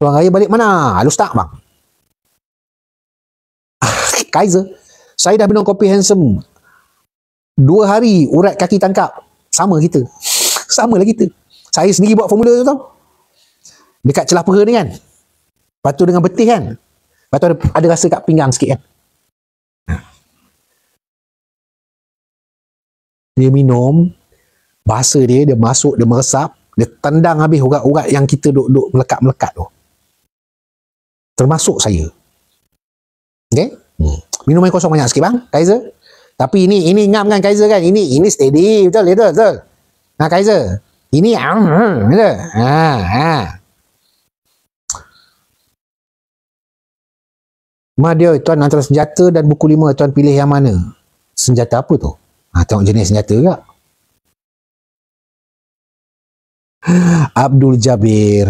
Tuan Raya balik mana? Halus tak bang? Kaiser. Saya dah minum kopi Handsome 2 hari urat kaki tangkap. Sama kita. Sama lah kita. Saya sendiri buat formula tu tau. Dekat celah perut ni kan. Lepas tu dengan betih kan. Lepas tu ada rasa kat pinggang sikit kan. Dia minum. Bahasa dia masuk, dia meresap, dia tendang habis urat-urat yang kita duk melekat-melekat tu. Termasuk saya. Okay? Minum air kosong banyak sikit bang, Kaiser. Tapi ini ngam kan Kaiser kan? Ini steady, betul. Kaiser. Ini betul. Dia, Tuan, antara senjata dan buku 5, Tuan pilih yang mana? Senjata apa tu? Tengok jenis senjata ke? Abdul Jabir,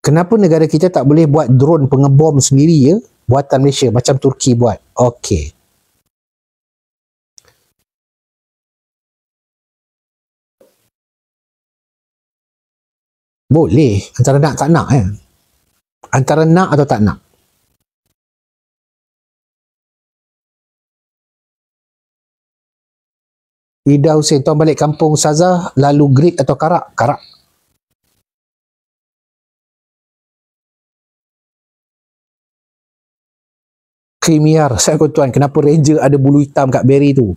kenapa negara kita tak boleh buat drone pengebom sendiri ya? Buatan Malaysia macam Turki buat. Okey. Boleh. Antara nak tak nak Antara nak atau tak nak. Ida Hussein, Tuan balik kampung Saza lalu Greek atau Karak? Karak. Krimiar, saya kata Tuan, kenapa Ranger ada bulu hitam kat Barry tu?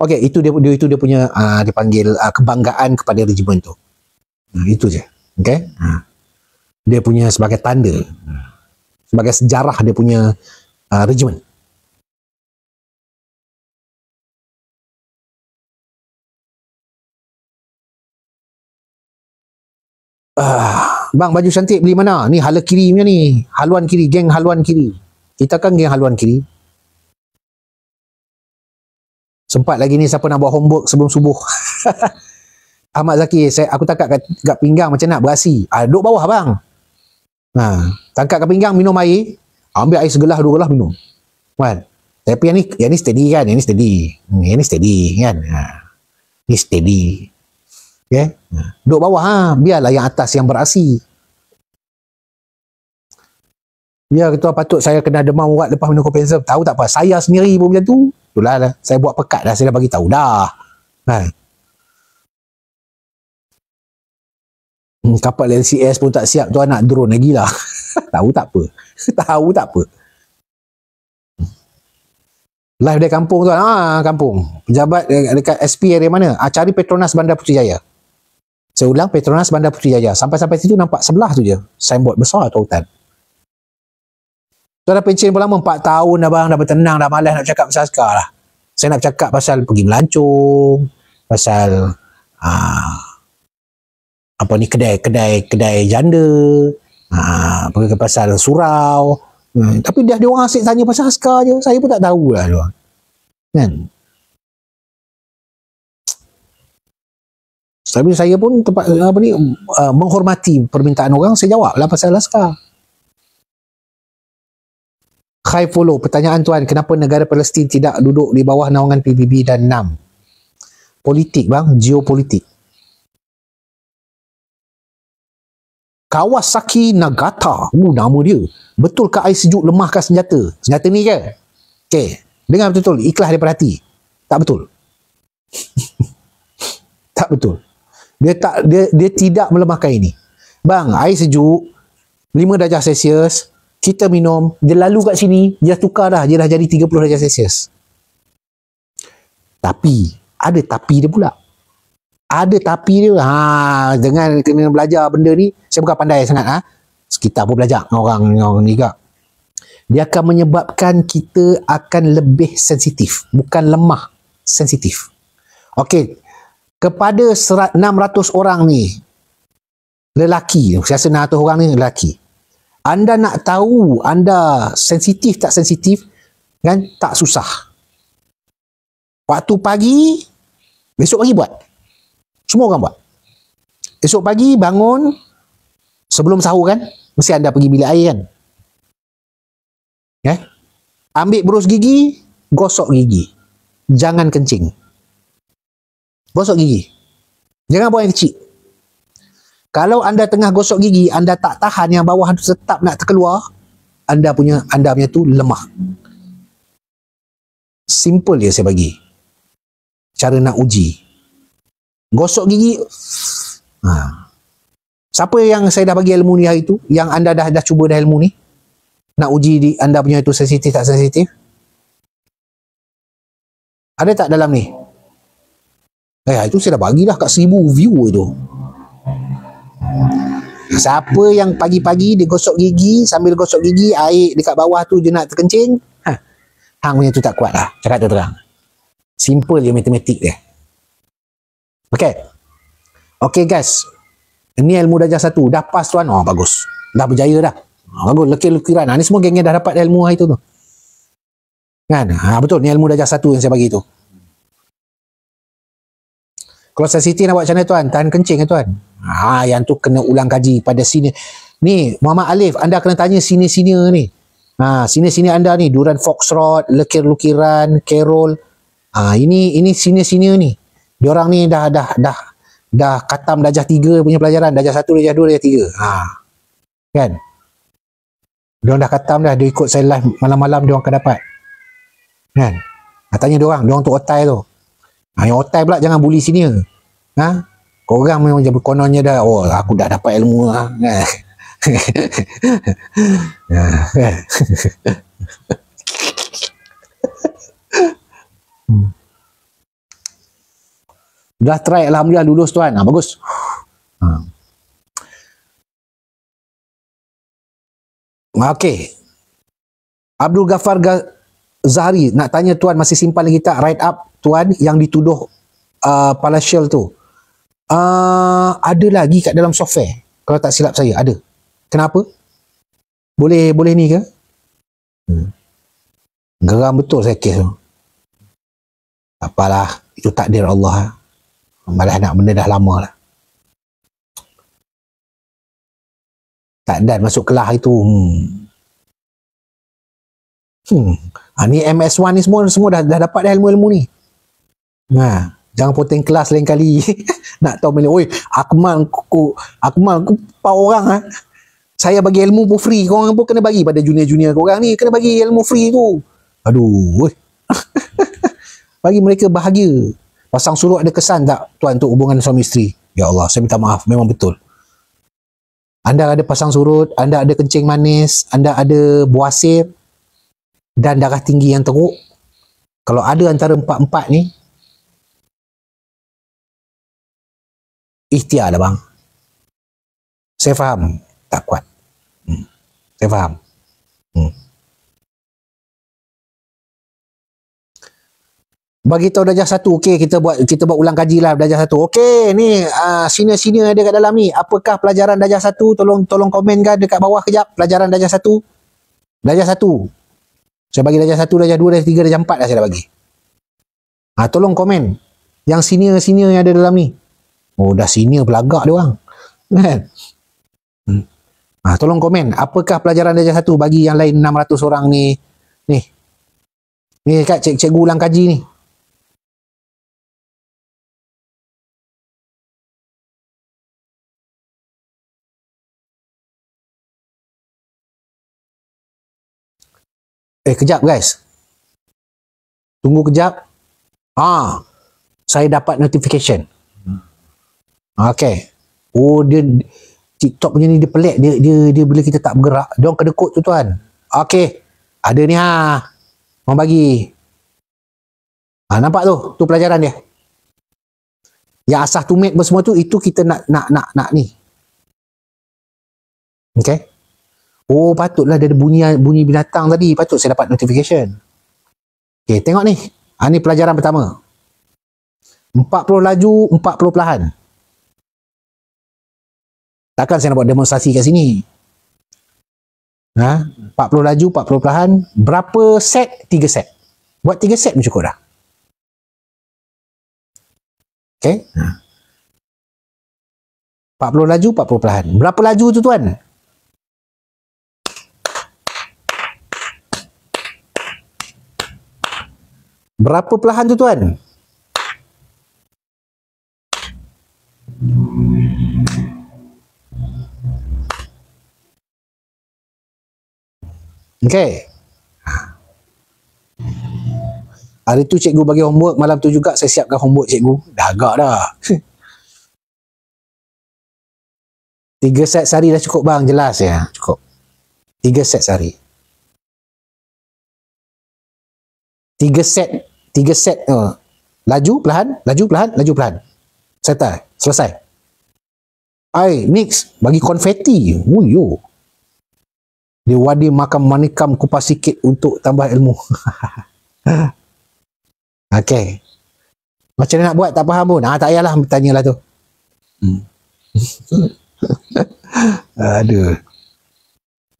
Okey, itu dia punya dipanggil kebanggaan kepada regimen tu. Itu je. Okey. Dia punya sebagai tanda. Sebagai sejarah dia punya regimen. Bang, baju cantik beli mana? Ni hala kiri punya ni. Haluan kiri, geng haluan kiri. Kita kan geng haluan kiri. Sempat lagi ni siapa nak buat homework sebelum subuh. Ahmad Zaki, aku tangkap kat pinggang macam nak berasi. Duduk bawah bang. Tangkap kat pinggang, minum air. Ambil air segelas, 2 gelas minum. Kan? Tapi yang ni steady kan? Yang ni steady kan? Ni steady. Okay? Duduk bawah biarlah yang atas yang berasi. Ya, ketua patut saya kena demam urat lepas minum kopi Handsome. Tahu tak apa, saya sendiri pun macam tu. Itulah saya buat pekat dah, saya dah bagi tahu dah. Kapal LCS pun tak siap, tuan nak drone lagi lah. Tahu tak apa. Tahu tak apa. Live dari kampung tuan. Kampung. Pejabat dekat SP area mana? Cari Petronas Bandar Putrajaya. Saya ulang, Petronas Bandar Putrajaya. Sampai situ nampak sebelah tu je. Signboard besar tautan. Tuan dah pencen pun lama, 4 tahun dah bang, dah bertenang, dah malas nak cakap pasal askar lah. Saya nak cakap pasal pergi melancong, pasal kedai janda, Pergi ke pasal surau. Tapi dia orang asyik tanya pasal askar je. Saya pun tak tahu lah dia. Kan? Tapi saya pun menghormati permintaan orang, saya jawab lah pasal askar. Khai follow, pertanyaan tuan, kenapa negara Palestin tidak duduk di bawah naungan PBB dan NAM? Politik bang, geopolitik. Kawasaki Nagata, nama dia. Betul ke air sejuk lemahkan senjata? Senjata ni ke? Okey, dengar betul-betul, ikhlas daripada hati. Tak betul. Tak betul. Dia tidak melemahkan ini. Bang, air sejuk 5 darjah Celsius, kita minum, dia lalu kat sini, dia tukar dah, dia dah jadi 30 darjah Celsius. Tapi ada tapi dia pula. Ada tapi dia. Dengan kena belajar benda ni, saya bukan pandai sangat. Kita pun belajar orang ni juga. Dia akan menyebabkan kita akan lebih sensitif. Bukan lemah, sensitif. Okey. Kepada 600 orang ni, lelaki, saya rasa 600 orang ni lelaki. Anda nak tahu anda sensitif tak sensitif, kan? Tak susah. Waktu pagi, besok pagi buat. Semua orang buat. Esok pagi bangun, sebelum sahur kan, mesti anda pergi bilik air kan. Ambil berus gigi, gosok gigi. Jangan kencing. Gosok gigi. Jangan buat yang kecil. Kalau anda tengah gosok gigi, anda tak tahan yang bawah tu tetap nak terkeluar, anda punya tu lemah. Simple je saya bagi. Cara nak uji. Gosok gigi. Siapa yang saya dah bagi ilmu ni hari tu, yang anda dah cuba dah ilmu ni, nak uji anda punya tu sensitif tak sensitif? Ada tak dalam ni? Itu saya dah bagi dah kat 1000 view itu. Siapa yang pagi-pagi dia gosok gigi, sambil gosok gigi air dekat bawah tu dia nak terkencing, hang punya tu tak kuat lah, cakap terang. Simple je matematik dia. Okay guys, ini ilmu darjah 1 dah pas tuan. Bagus, dah berjaya dah. Bagus, lekir-lekiran. Ni semua geng-geng dah dapat ilmu hari tu kan. Betul, ni ilmu darjah 1 yang saya bagi tu. Kalau sensitif nak buat macam mana tuan? Tahan kencing tuan. Yang tu kena ulang kaji pada sini. Ni Muhammad Alif, anda kena tanya sini-sini ni. Sini-sini anda ni, Duran Foxtrot, lekir-lukiran, Carol. Ini sini-sini ni. Diorang ni dah khatam darjah 3 punya pelajaran, darjah 1, darjah 2, darjah 3. Kan? Diorang dah khatam dah, dia ikut saya live malam-malam diorang akan dapat. Kan? Tanya diorang tu otai tu. Yang otai pula jangan bully sini. Korang memang je kononnya dah, aku dah dapat ilmu lah. Dah try, alhamdulillah lulus tuan. Bagus. Okey. Abdul Ghaffar Zahari nak tanya tuan, masih simpan lagi tak write up tuan yang dituduh Palatial tu? Ada lagi kat dalam software. Kalau tak silap saya ada. Kenapa? Boleh ni ke? Geram betul saya kes tu. Apalah, itu takdir Allah. Malah nak benda dah lama lah. Tak dan masuk kelas itu. Ni MS1 ni semua dah dapat dah ilmu-ilmu ni. Jangan potong kelas lain kali. Nak tahu balik, Akmal aku pau orang saya bagi ilmu pun free, korang pun kena bagi pada junior-junior korang ni, kena bagi ilmu free tu. Aduh. Bagi mereka bahagia. Pasang surut ada kesan tak tuan untuk hubungan suami isteri? Ya Allah, saya minta maaf, memang betul. Anda ada pasang surut, anda ada kencing manis, anda ada buasir dan darah tinggi yang teruk. Kalau ada antara empat-empat ni, ikhtiar lah bang. Saya faham tak kuat. Saya faham. bagi tahu darjah 1. Okey, kita buat ulang kaji lah darjah 1. Okey, ni senior-senior ada kat dalam ni. Apakah pelajaran darjah 1? Tolong komenkan dekat bawah kejap. Pelajaran darjah 1. Darjah 1. Saya bagi darjah 1, darjah 2, darjah 3, darjah 4 dah saya dah bagi. Tolong komen yang senior-senior yang ada dalam ni. Oh, dah senior belagak dia orang. Kan? Tolong komen apakah pelajaran darjah 1 bagi yang lain 600 orang ni. Ni kat cikgu ulang kaji ni. Kejap guys. Tunggu kejap. Saya dapat notification. Okay. Oh, dia TikTok punya ni dia pelik. Dia bila kita tak bergerak, dia orang kedekut tu tuan. Okay. Ada ni orang bagi. Nampak tu? Tu pelajaran dia. Yang asah tumit semua tu, itu kita nak ni. Okay. Oh, patutlah dia ada bunyi binatang tadi. Patut saya dapat notification. Okay, tengok ni. Ni pelajaran pertama. 40 laju, 40 perlahan. Takkan saya nak buat demonstrasi kat sini. 40 laju, 40 perlahan. Berapa set? 3 set. Buat 3 set pun cukup dah. Okay. 40 laju, 40 perlahan. Berapa laju tu tuan? Berapa perlahan tu tuan? Okay. Hari tu cikgu bagi homework, malam tu juga saya siapkan homework cikgu. Dah agak dah. 3 set sehari dah cukup bang, jelas ya. Cukup. 3 set sehari. 3 set laju perlahan, laju perlahan, laju perlahan. Selesai. Next bagi konfeti. Yo. Dia wadi makan manikam kupas sikit untuk tambah ilmu. Okay. Macam mana nak buat tak faham pun. Tak payahlah bertanyalah tu. Aduh.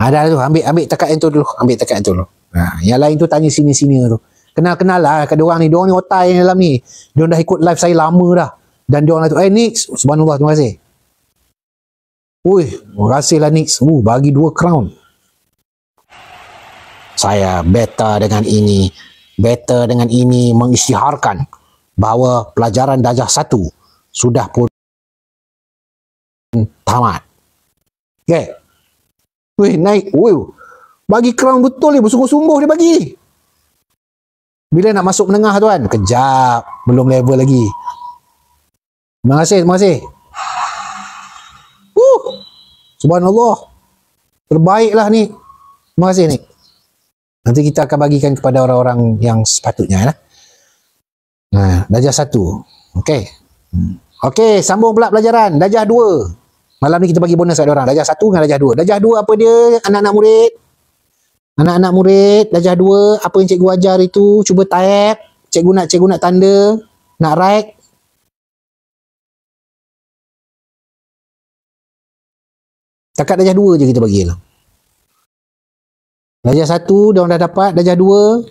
Ada tu, ambil takat yang tu dulu. Yang lain tu tanya sini-sini tu. Kenal-kenal lah kat diorang ni. Diorang ni otai yang dalam ni. Diorang dah ikut live saya lama dah. Dan diorang tu, Nix, subhanallah, terima kasih. Terima kasih lah Nix. Bagi 2 crown. Saya better dengan ini mengisytiharkan bahawa pelajaran darjah 1 sudah pun tamat. Okay. Naik. Bagi crown betul ni, bersungguh-sungguh dia bagi. Bila nak masuk menengah tuan? Kejap. Belum level lagi. Terima kasih. Subhanallah. Terbaiklah ni. Terima kasih ni. Nanti kita akan bagikan kepada orang-orang yang sepatutnya. Darjah 1. Okey. Okey, sambung pula pelajaran. Darjah 2. Malam ni kita bagi bonus kat orang. Darjah 1 dengan darjah 2. Darjah 2 apa dia? Anak-anak murid. Anak-anak murid, darjah 2, apa yang cikgu ajar itu, cuba type. Cikgu nak tanda, nak write. Takat darjah 2 je kita bagi lah. Darjah 1, dia orang dah dapat. Darjah 2.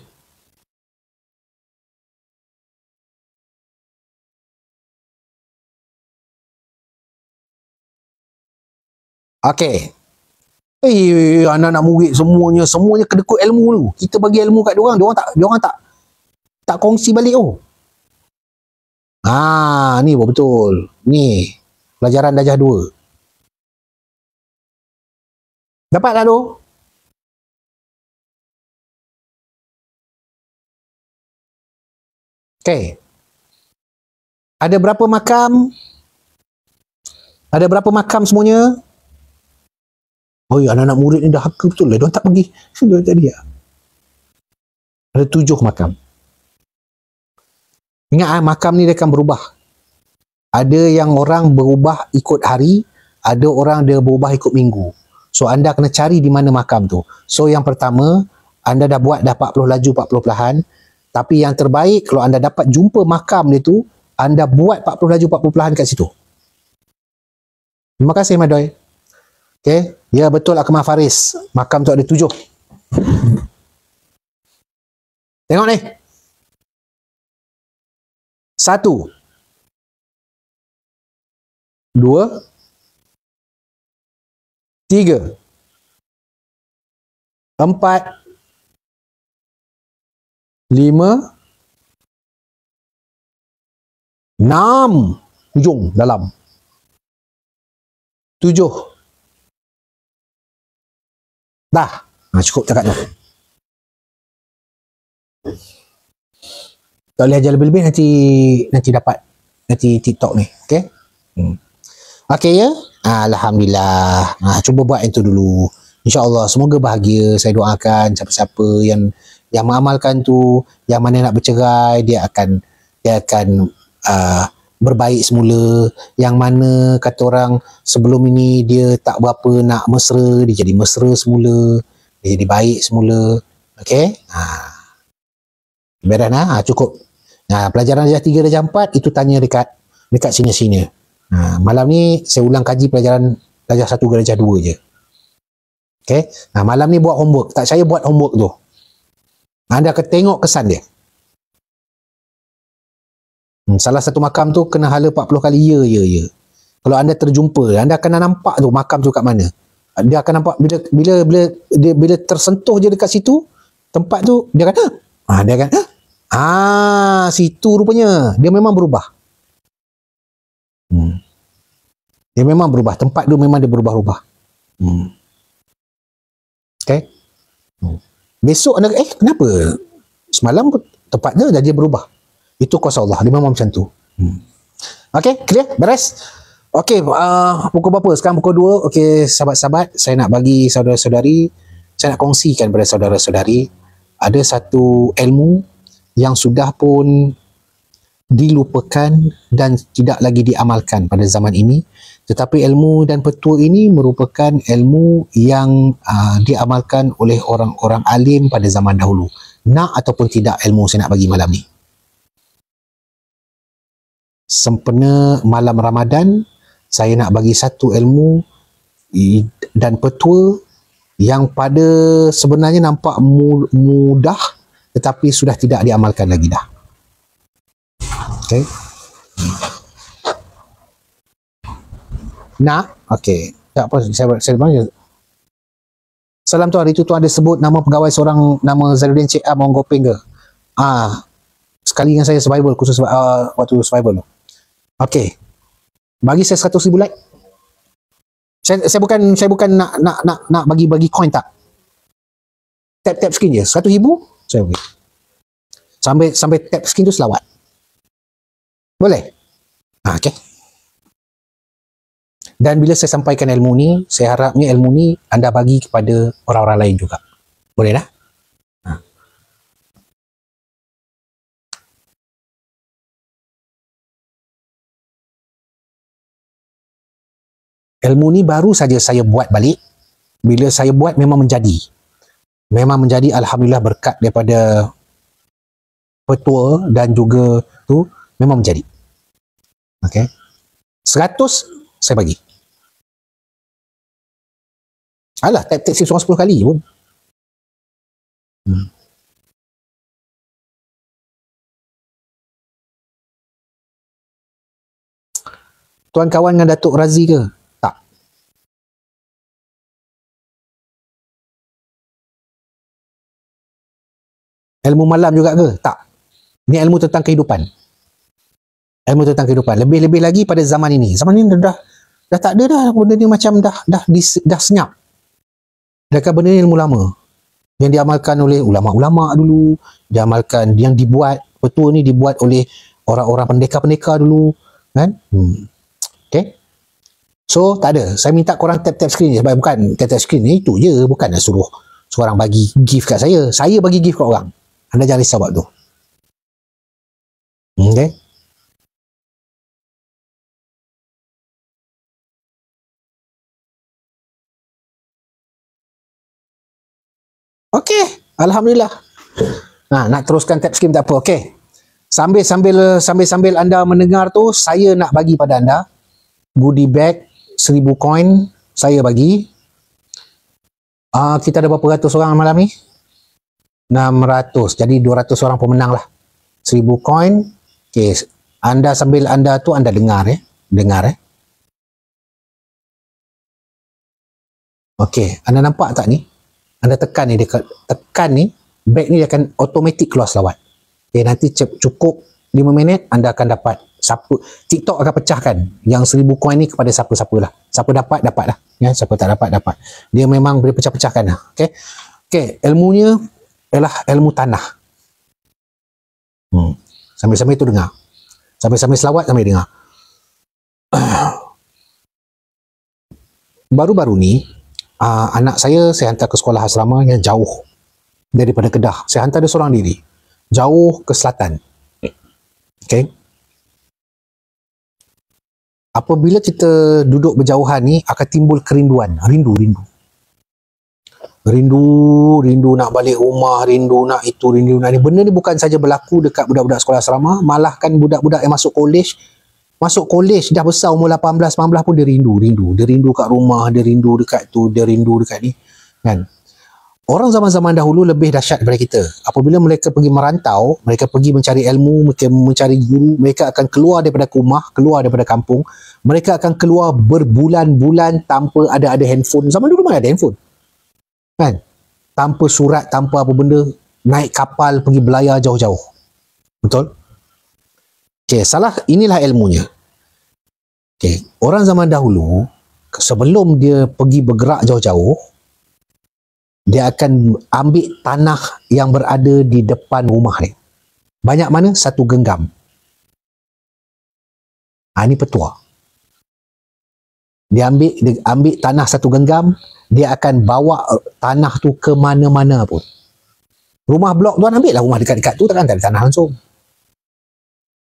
Okey. Anak-anak murid semuanya kedekut ilmu tu. Kita bagi ilmu kat diorang tak kongsi balik ni betul. Ni pelajaran darjah 2. Dapat tak tu? Okey. Ada berapa makam? Semuanya? Anak-anak murid ni dah haka betul lah. Diorang tak pergi. Diorang tadi lah. Ada 7 makam. Ingat makam ni dia akan berubah. Ada yang orang berubah ikut hari. Ada orang dia berubah ikut minggu. So anda kena cari di mana makam tu. So yang pertama, anda dah buat dah 40 laju, 40 perlahan. Tapi yang terbaik kalau anda dapat jumpa makam dia tu, anda buat 40 laju 40 perlahan kat situ. Terima kasih Madoy. Okay. Ya betul Akmal Faris. Makam tu ada 7. Tengok ni. 1, 2, 3, 4, 5, 6 hujung dalam. 7. Dah. Cukup cakap tu. Tak boleh ajar lebih-lebih, nanti dapat nanti TikTok ni. Okay? Okay ya. Alhamdulillah. Cuba buat yang tu dulu. InsyaAllah semoga bahagia. Saya doakan siapa-siapa yang mengamalkan tu, yang mana nak bercerai, dia akan berbaik semula. Yang mana kata orang sebelum ini dia tak berapa nak mesra, dia jadi mesra semula, dia jadi baik semula. Okay? Beres lah. Cukup. Pelajaran darjah 3 darjah 4 itu tanya dekat senior-senior. Malam ni saya ulang kaji pelajaran darjah 1 ke darjah 2 je. Okay? Malam ni buat homework. Tak saya buat homework tu. Anda akan tengok kesan dia. Salah satu makam tu kena hala 40 kali ya. Kalau anda terjumpa, anda akan nampak tu makam tu kat mana. Dia akan nampak bila tersentuh je dekat situ, tempat tu dia akan dia akan situ rupanya. Dia memang berubah. Dia memang berubah. Tempat tu memang dia berubah-ubah. Okay. Besok anda kenapa? Semalam tempatnya dah dia berubah. Itu kuasa Allah. Dia memang macam tu. Okay, clear? Beres? Okay, pukul berapa? Sekarang pukul 2. Okay, sahabat-sahabat, saya nak bagi saudara-saudari, saya nak kongsikan kepada saudara-saudari, ada satu ilmu yang sudah pun dilupakan dan tidak lagi diamalkan pada zaman ini. Tetapi ilmu dan petua ini merupakan ilmu yang diamalkan oleh orang-orang alim pada zaman dahulu. Nak ataupun tidak ilmu saya nak bagi malam ni. Sempena malam Ramadan, saya nak bagi satu ilmu dan petua yang pada sebenarnya nampak mudah tetapi sudah tidak diamalkan lagi dah. Okay. Nak? Okay. Tak apa, saya bagi. Salam tu hari tu ada sebut nama pegawai seorang nama Zainuddin Cik Am orang Gopeng ke? Sekali dengan saya survival, khusus waktu survival tu. Okay. Bagi saya 100,000 like. Saya bukan nak bagi coin tak. Tap screen je. 100,000 saya bagi. Sampai tap screen tu selawat. Boleh? Okay. Dan bila saya sampaikan ilmu ni, saya harapnya ilmu ni anda bagi kepada orang-orang lain juga. Boleh dah? Ilmu ni baru saja saya buat balik. Bila saya buat memang menjadi. Memang menjadi alhamdulillah berkat daripada petua dan juga tu memang menjadi. Okay. 100 saya bagi. Alah, tap seorang 10 kali pun. Tuan kawan dengan Datuk Razi ke? Tak. Ilmu malam juga ke? Tak. Ini ilmu tentang kehidupan. Ilmu tentang kehidupan. Lebih-lebih lagi pada zaman ini. Zaman ini dah tak ada dah benda ni macam dah senyap. Adakah benda ni ilmu lama yang diamalkan oleh ulama-ulama dulu, diamalkan yang dibuat petua ni dibuat oleh orang-orang pendekar-pendekar dulu, kan? Okay. So tak ada. Saya minta korang tap screen je. Bukan tap screen ni itu je, bukan nak suruh seorang bagi gift kat saya. Saya bagi gift kat orang. Anda jangan risau buat tu. Okay. Okey, alhamdulillah. Nak teruskan tab skim tak apa. Okey. Sambil anda mendengar tu, saya nak bagi pada anda goodie bag 1000 coin saya bagi. Kita ada berapa ratus orang malam ni? 600. Jadi 200 orang pemenang lah. 1000 coin. Okey, sambil anda tu anda dengar Dengar Okey, anda nampak tak ni? Anda tekan ni, bag ni dia akan automatic keluar selawat. Okay, nanti cukup 5 minit anda akan dapat TikTok akan pecahkan yang 1000 coin ni kepada siapa-siapa lah. Siapa dapat lah. Ya, siapa tak dapat. Dia memang boleh pecah-pecahkan lah. Okay, ilmunya ialah ilmu tanah. Sambil-sambil tu dengar. Sambil-sambil selawat sambil dengar. Baru-baru ni anak saya hantar ke sekolah asrama yang jauh daripada Kedah. Saya hantar dia seorang diri. Jauh ke selatan. Okay. Apabila kita duduk berjauhan ni, akan timbul kerinduan. Rindu nak balik rumah, rindu nak itu, rindu nak ni. Benda ni bukan saja berlaku dekat budak-budak sekolah asrama, malahkan budak-budak yang masuk college dah besar umur 18-19 pun dia rindu. Dia rindu kat rumah, dia rindu dekat tu, dia rindu dekat ni. Kan? Orang zaman-zaman dahulu lebih dahsyat daripada kita. Apabila mereka pergi merantau, mereka pergi mencari ilmu, mereka mencari guru, mereka akan keluar daripada rumah, keluar daripada kampung. Mereka akan keluar berbulan-bulan tanpa ada handphone. Zaman dulu mana ada handphone? Kan? Tanpa surat, tanpa apa benda, naik kapal pergi belayar jauh-jauh. Betul? Okey, inilah ilmunya. Okey, orang zaman dahulu sebelum dia pergi bergerak jauh-jauh, dia akan ambil tanah yang berada di depan rumah dia. Banyak mana? 1 genggam. Ini petua. Dia ambil tanah 1 genggam, dia akan bawa tanah tu ke mana-mana pun. Rumah blok tuan ambil lah rumah dekat-dekat tu, takkan tak ada tanah langsung.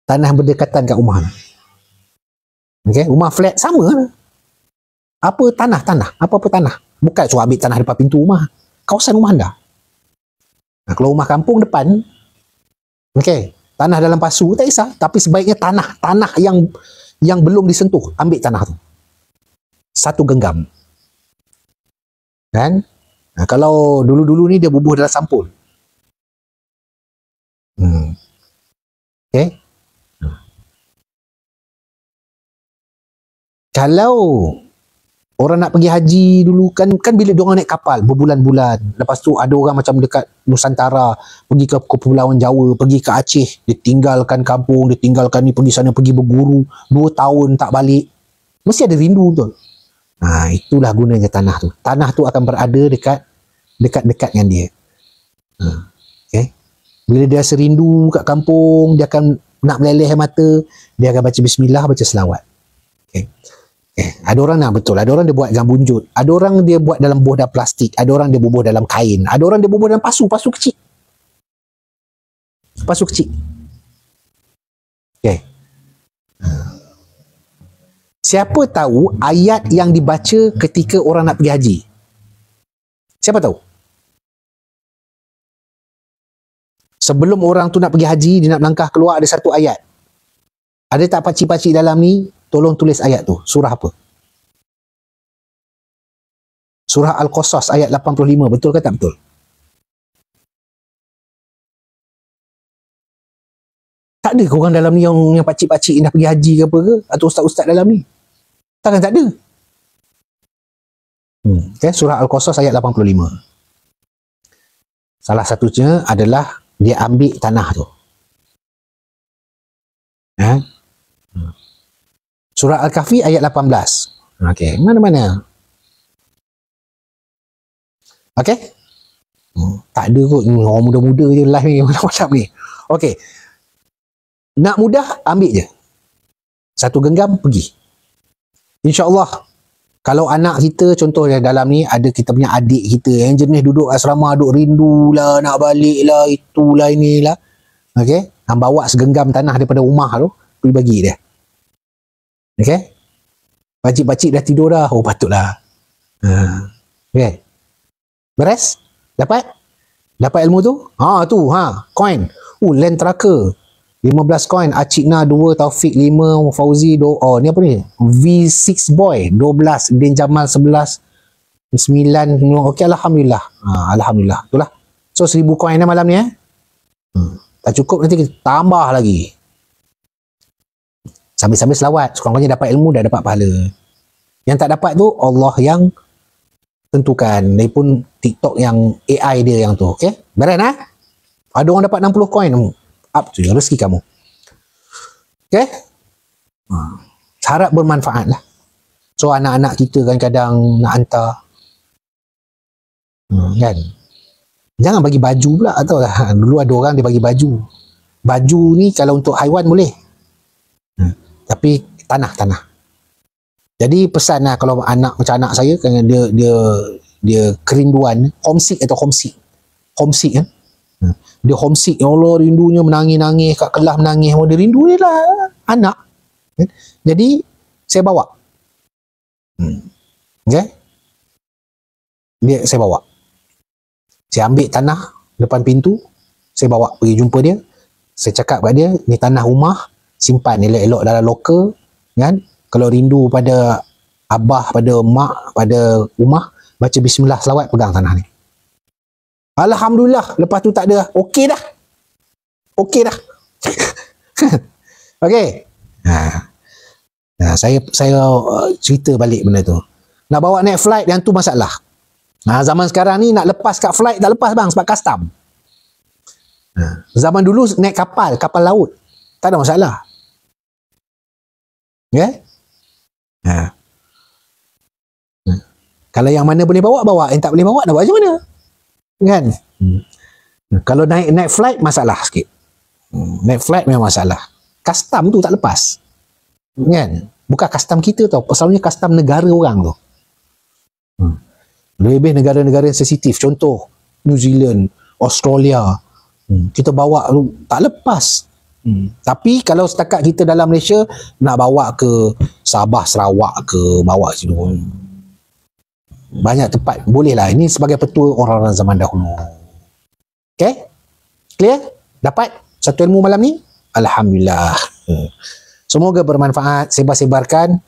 Tanah berdekatan kat rumah. Okay? Rumah flat sama lah. Apa tanah? Apa-apa tanah. Bukan suruh ambil tanah depan pintu rumah. Kawasan rumah anda. Kalau rumah kampung depan, okay, tanah dalam pasu tak kisah, tapi sebaiknya tanah yang belum disentuh, ambil tanah tu 1 genggam. Kan? Kalau dulu-dulu ni dia bubuh dalam sampul. Okay. Kalau orang nak pergi haji dulu kan bila diorang naik kapal berbulan-bulan, lepas tu ada orang macam dekat Nusantara pergi ke Kepulauan Jawa, pergi ke Aceh, dia tinggalkan kampung, dia tinggalkan ni, pergi sana pergi berguru 2 tahun tak balik, mesti ada rindu betul. Itulah gunanya tanah tu. Tanah tu akan berada dekat dengan dia. Okay. Bila dia rasa rindu kat kampung, dia akan nak meleleh mata, dia akan baca bismillah, baca selawat. Okay. Ada orang ada orang dia buat dengan bunjut, ada orang dia buat dalam bohdah plastik, ada orang dia bubuh dalam kain, ada orang dia bubuh dalam pasu kecil. Okay. Siapa tahu ayat yang dibaca ketika orang nak pergi haji? Siapa tahu? Sebelum orang tu nak pergi haji, dia nak melangkah keluar, ada satu ayat. Ada tak pakcik-pakcik dalam ni? Tolong tulis ayat tu. Surah apa? Surah Al-Qasas ayat 85. Betul ke tak betul? Tak ada ke orang dalam ni yang pakcik-pakcik nak pergi haji ke apa ke? Atau ustaz-ustaz dalam ni? Takkan tak ada. Okay, surah Al-Qasas ayat 85. Salah satunya adalah dia ambil tanah tu. Surah Al-Kahfi ayat 18. Okey, mana-mana? Okey? Tak ada kot orang muda-muda je live ni macam ni. Okey. Nak mudah, ambil je. 1 genggam, pergi. InsyaAllah, kalau anak kita, contohnya dalam ni, ada kita punya adik kita yang jenis duduk asrama, duduk rindu lah, nak balik lah, itulah inilah. Okey? Hang bawa segenggam tanah daripada rumah tu, pergi bagi dia. Okey? Pakcik-pakcik dah tidur dah. Patutlah. Okey. Beres? Dapat? Dapat ilmu tu? Coin. Land Tracker. 15 coin. Acikna 2, Taufik 5, Fauzi 2. Oh, ni apa ni? V6 Boy 12, Din Jamal 11, 9. Okey, Alhamdulillah. Alhamdulillah. Itulah. So 1000 coin malam ni tak cukup, nanti kita tambah lagi. Sambil-sambil selawat. Sekurang-kurangnya dapat ilmu, dah dapat pahala. Yang tak dapat tu Allah yang tentukan. Dia pun TikTok yang AI dia yang tu. Okay? Beres ada orang dapat 60 coin. Up tu rezeki kamu. Okay? Harap bermanfaat lah. So anak-anak kita kadang-kadang nak hantar. Kan? Jangan bagi baju pula. Tahu lah. Dulu ada orang dia bagi baju. Baju ni kalau untuk haiwan boleh. Tapi tanah. Jadi pesan lah kalau anak macam anak saya kan dia kerinduan homesick kan. Dia homesick, ya Allah, rindunya menangis-nangis kat Kelah, menangis. Dia rindu dia lah anak. Jadi saya bawa. Okay? Saya bawa. Saya ambil tanah depan pintu, saya bawa pergi jumpa dia. Saya cakap kat dia, ni tanah rumah, simpan elok-elok dalam loker, kan? Kalau rindu pada abah, pada mak, pada rumah, baca bismillah, selawat, pegang tanah ni. Alhamdulillah, lepas tu tak ada. Okey dah. Okey. Saya cerita balik benda tu. Nak bawa naik flight, yang tu masalah. Zaman sekarang ni nak lepas kat flight, tak lepas bang, sebab custom. Zaman dulu naik kapal laut, tak ada masalah. Okay? Kalau yang mana boleh bawa, yang tak boleh bawa, nak buat macam mana? Kan? Kalau naik flight, masalah sikit. Naik flight memang masalah. Custom tu tak lepas. Kan? Bukan custom kita tau, pasalnya custom negara orang tu. Lebih negara-negara yang sensitif. Contoh, New Zealand, Australia. Kita bawa tak lepas. Tapi kalau setakat kita dalam Malaysia, nak bawa ke Sabah, Sarawak ke, bawa situ. Banyak tempat. Boleh lah. Ini sebagai petua orang-orang zaman dahulu. Okay? Clear? Dapat satu ilmu malam ni? Alhamdulillah. Semoga bermanfaat. Sebar-sebarkan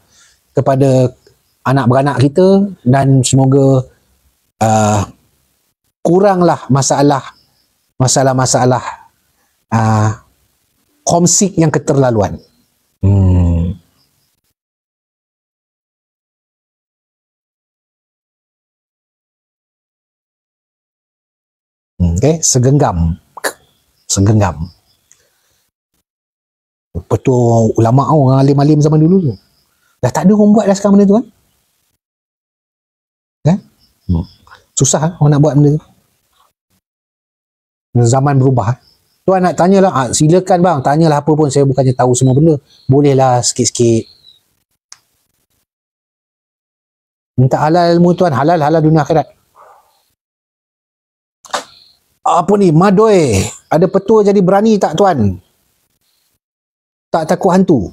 kepada anak beranak kita, dan semoga kuranglah masalah homesick yang keterlaluan. Okay, segenggam. Petua ulama orang alim-alim zaman dulu tu. Dah tak ada orang buat dah sekarang benda tu kan? Susah orang nak buat benda tu. Zaman berubah. Tuan nak tanyalah, silakan bang, tanyalah apa pun. Saya bukannya tahu semua benda. Bolehlah sikit-sikit. Minta halal ilmu tuan, halal dunia akhirat. Apa ni, Madoi, ada petua jadi berani tak tuan? Tak takut hantu?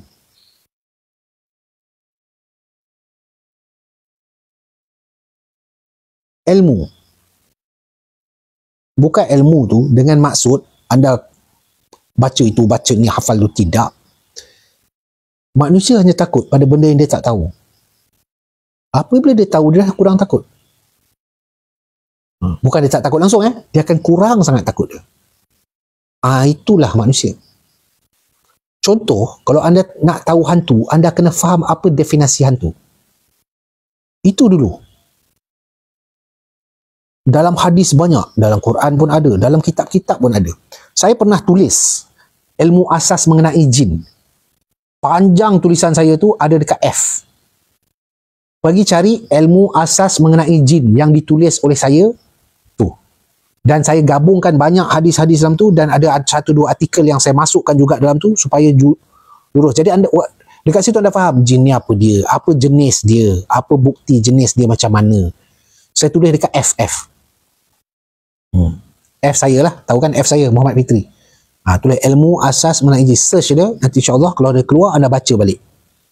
Ilmu. Bukan ilmu tu dengan maksud anda baca itu, baca ni, hafal tu, tidak. Manusia hanya takut pada benda yang dia tak tahu. Apabila dia tahu, dia kurang takut. Bukan dia tak takut langsung, dia akan kurang sangat takut dia. Itulah manusia. Contoh, kalau anda nak tahu hantu, anda kena faham apa definisi hantu. Itu dulu. Dalam hadis banyak, dalam Quran pun ada, dalam kitab-kitab pun ada. Saya pernah tulis ilmu asas mengenai jin. Panjang tulisan saya tu ada dekat F. Pergi cari ilmu asas mengenai jin yang ditulis oleh saya tu. Dan saya gabungkan banyak hadis-hadis dalam tu, dan ada 1-2 artikel yang saya masukkan juga dalam tu supaya lurus. Jadi anda dekat situ anda faham jin ni apa dia, apa jenis dia, apa bukti jenis dia macam mana. Saya tulis dekat FF. F saya lah, tahu kan F saya, Muhammad Fitri. Tulis ilmu asas mengenai jin. Search dia, nanti insyaAllah kalau dia keluar, anda baca balik.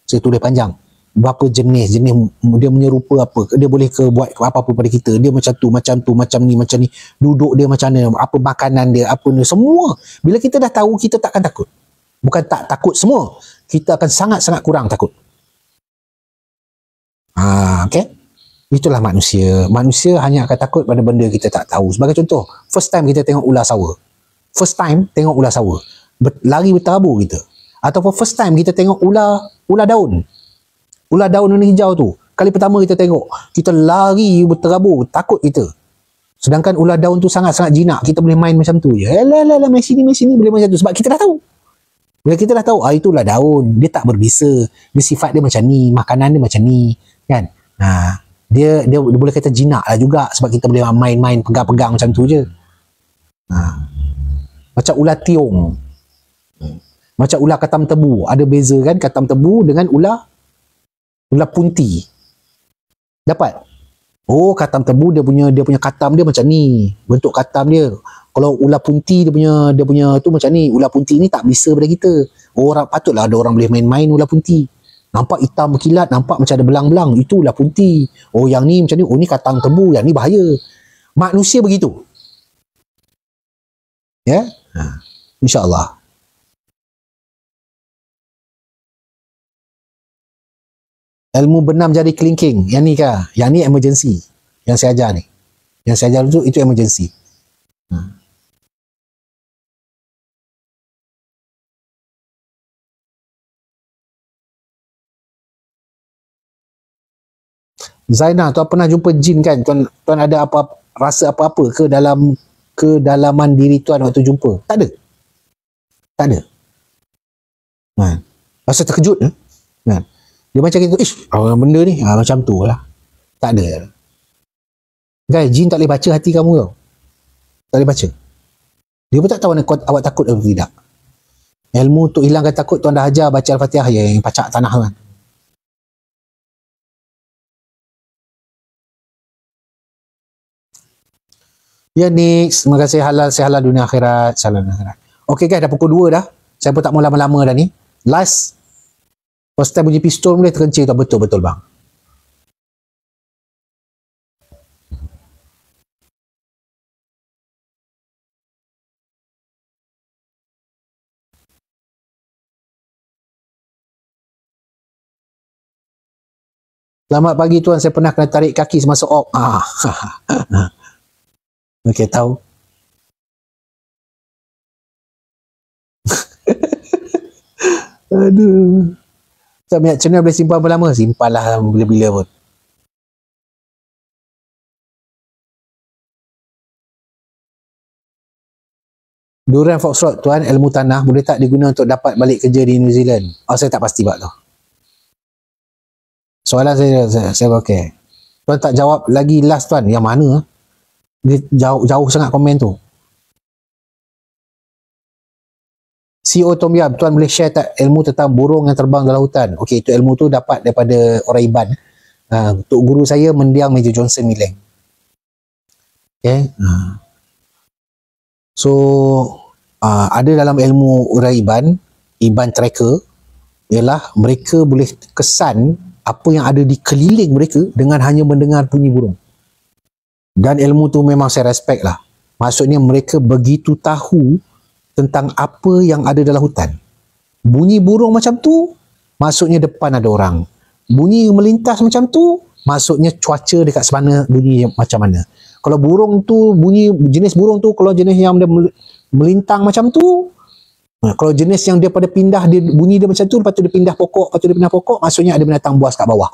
Saya tulis panjang. berapa jenis dia menyerupa apa, dia boleh ke buat apa-apa pada kita, dia macam tu, macam ni, duduk dia macam mana, apa makanan dia, apa ni, semua. Bila kita dah tahu, kita takkan takut. Bukan tak takut semua, kita akan sangat-sangat kurang takut. Okay? Itulah manusia. Manusia hanya akan takut pada benda kita tak tahu. Sebagai contoh, first time kita tengok ular sawa. Lari berterabur kita. Ataupun first time kita tengok ular daun. Ular daun warna hijau tu. Kali pertama kita tengok, kita lari berterabur, takut kita. Sedangkan ular daun tu sangat-sangat jinak. Kita boleh main macam tu je. Main sini, boleh macam tu. Sebab kita dah tahu. Bila kita dah tahu, itu ular daun. Dia tak berbisa. Dia sifat dia macam ni. Makanan dia macam ni. Kan? Dia boleh kata jinak lah juga. Sebab kita boleh main-main, pegang-pegang macam tu je. Macam ular tiong. Macam ular katam tebu. Ada beza kan katam tebu dengan ular punti. Dapat? Oh, katam tebu dia punya katam dia macam ni. Bentuk katam dia. Kalau ular punti dia punya tu macam ni. Ular punti ni tak bisa pada kita. Patutlah ada orang boleh main-main ular punti. Nampak hitam berkilat, nampak macam ada belang-belang. Itu ular punti. Oh, yang ni macam ni. Oh, ni katam tebu. Yang ni bahaya. Manusia begitu. Ya? InsyaAllah. Ilmu benam jari kelingking. Yang ni kah? Yang ni emergency. Yang saya ajar ni. Yang saya ajar itu emergency. Zainah, tuan pernah jumpa jin kan? Tuan ada rasa apa-apa ke dalam kedalaman diri tuan waktu jumpa? Tak ada. Tak ada. Rasa terkejut. Dia macam gitu, benda ni macam tu lah. Tak ada. Guys, jin tak boleh baca hati kamu tau. Tak boleh baca. Dia pun tak tahu awak takut atau tidak. Ilmu untuk hilangkan takut, tuan dah ajar baca Al-Fatihah yang pacak tanah kan. Ya, next. Terima kasih halal dunia akhirat. Salam dunia akhirat. Okay guys, dah pukul 2 dah. Saya pun tak mau lama-lama dah ni. Last. First time bunyi pistol boleh terkencing tu. Betul-betul bang. Selamat pagi tuan, saya pernah kena tarik kaki semasa op. Okey, tahu. Aduh. Tak banyak channel boleh simpan berapa lama? Simpanlah bila-bila pun. Durian Foxtrot, tuan, ilmu tanah boleh tak diguna untuk dapat balik kerja di New Zealand? Saya tak pasti buat tu. Soalan saya okey. Tuan tak jawab lagi last tuan. Yang mana? Dia jauh sangat komen tu. CEO Tom Yam, tuan boleh share tak ilmu tentang burung yang terbang dalam hutan? Okey, itu ilmu tu dapat daripada orang Iban. Untuk guru saya, mendiang Major Johnson Mileng. Okay. So, ada dalam ilmu orang Iban tracker, ialah mereka boleh kesan apa yang ada di keliling mereka dengan hanya mendengar bunyi burung. Dan ilmu tu memang saya respect lah. Maksudnya mereka begitu tahu tentang apa yang ada dalam hutan. Bunyi burung macam tu, maksudnya depan ada orang. Bunyi melintas macam tu, maksudnya cuaca dekat sana bunyi macam mana. Kalau burung tu, jenis burung tu, kalau jenis yang dia melintang macam tu, kalau jenis yang dia pada pindah, bunyi dia macam tu, lepas tu dia pindah pokok, maksudnya ada binatang buas kat bawah.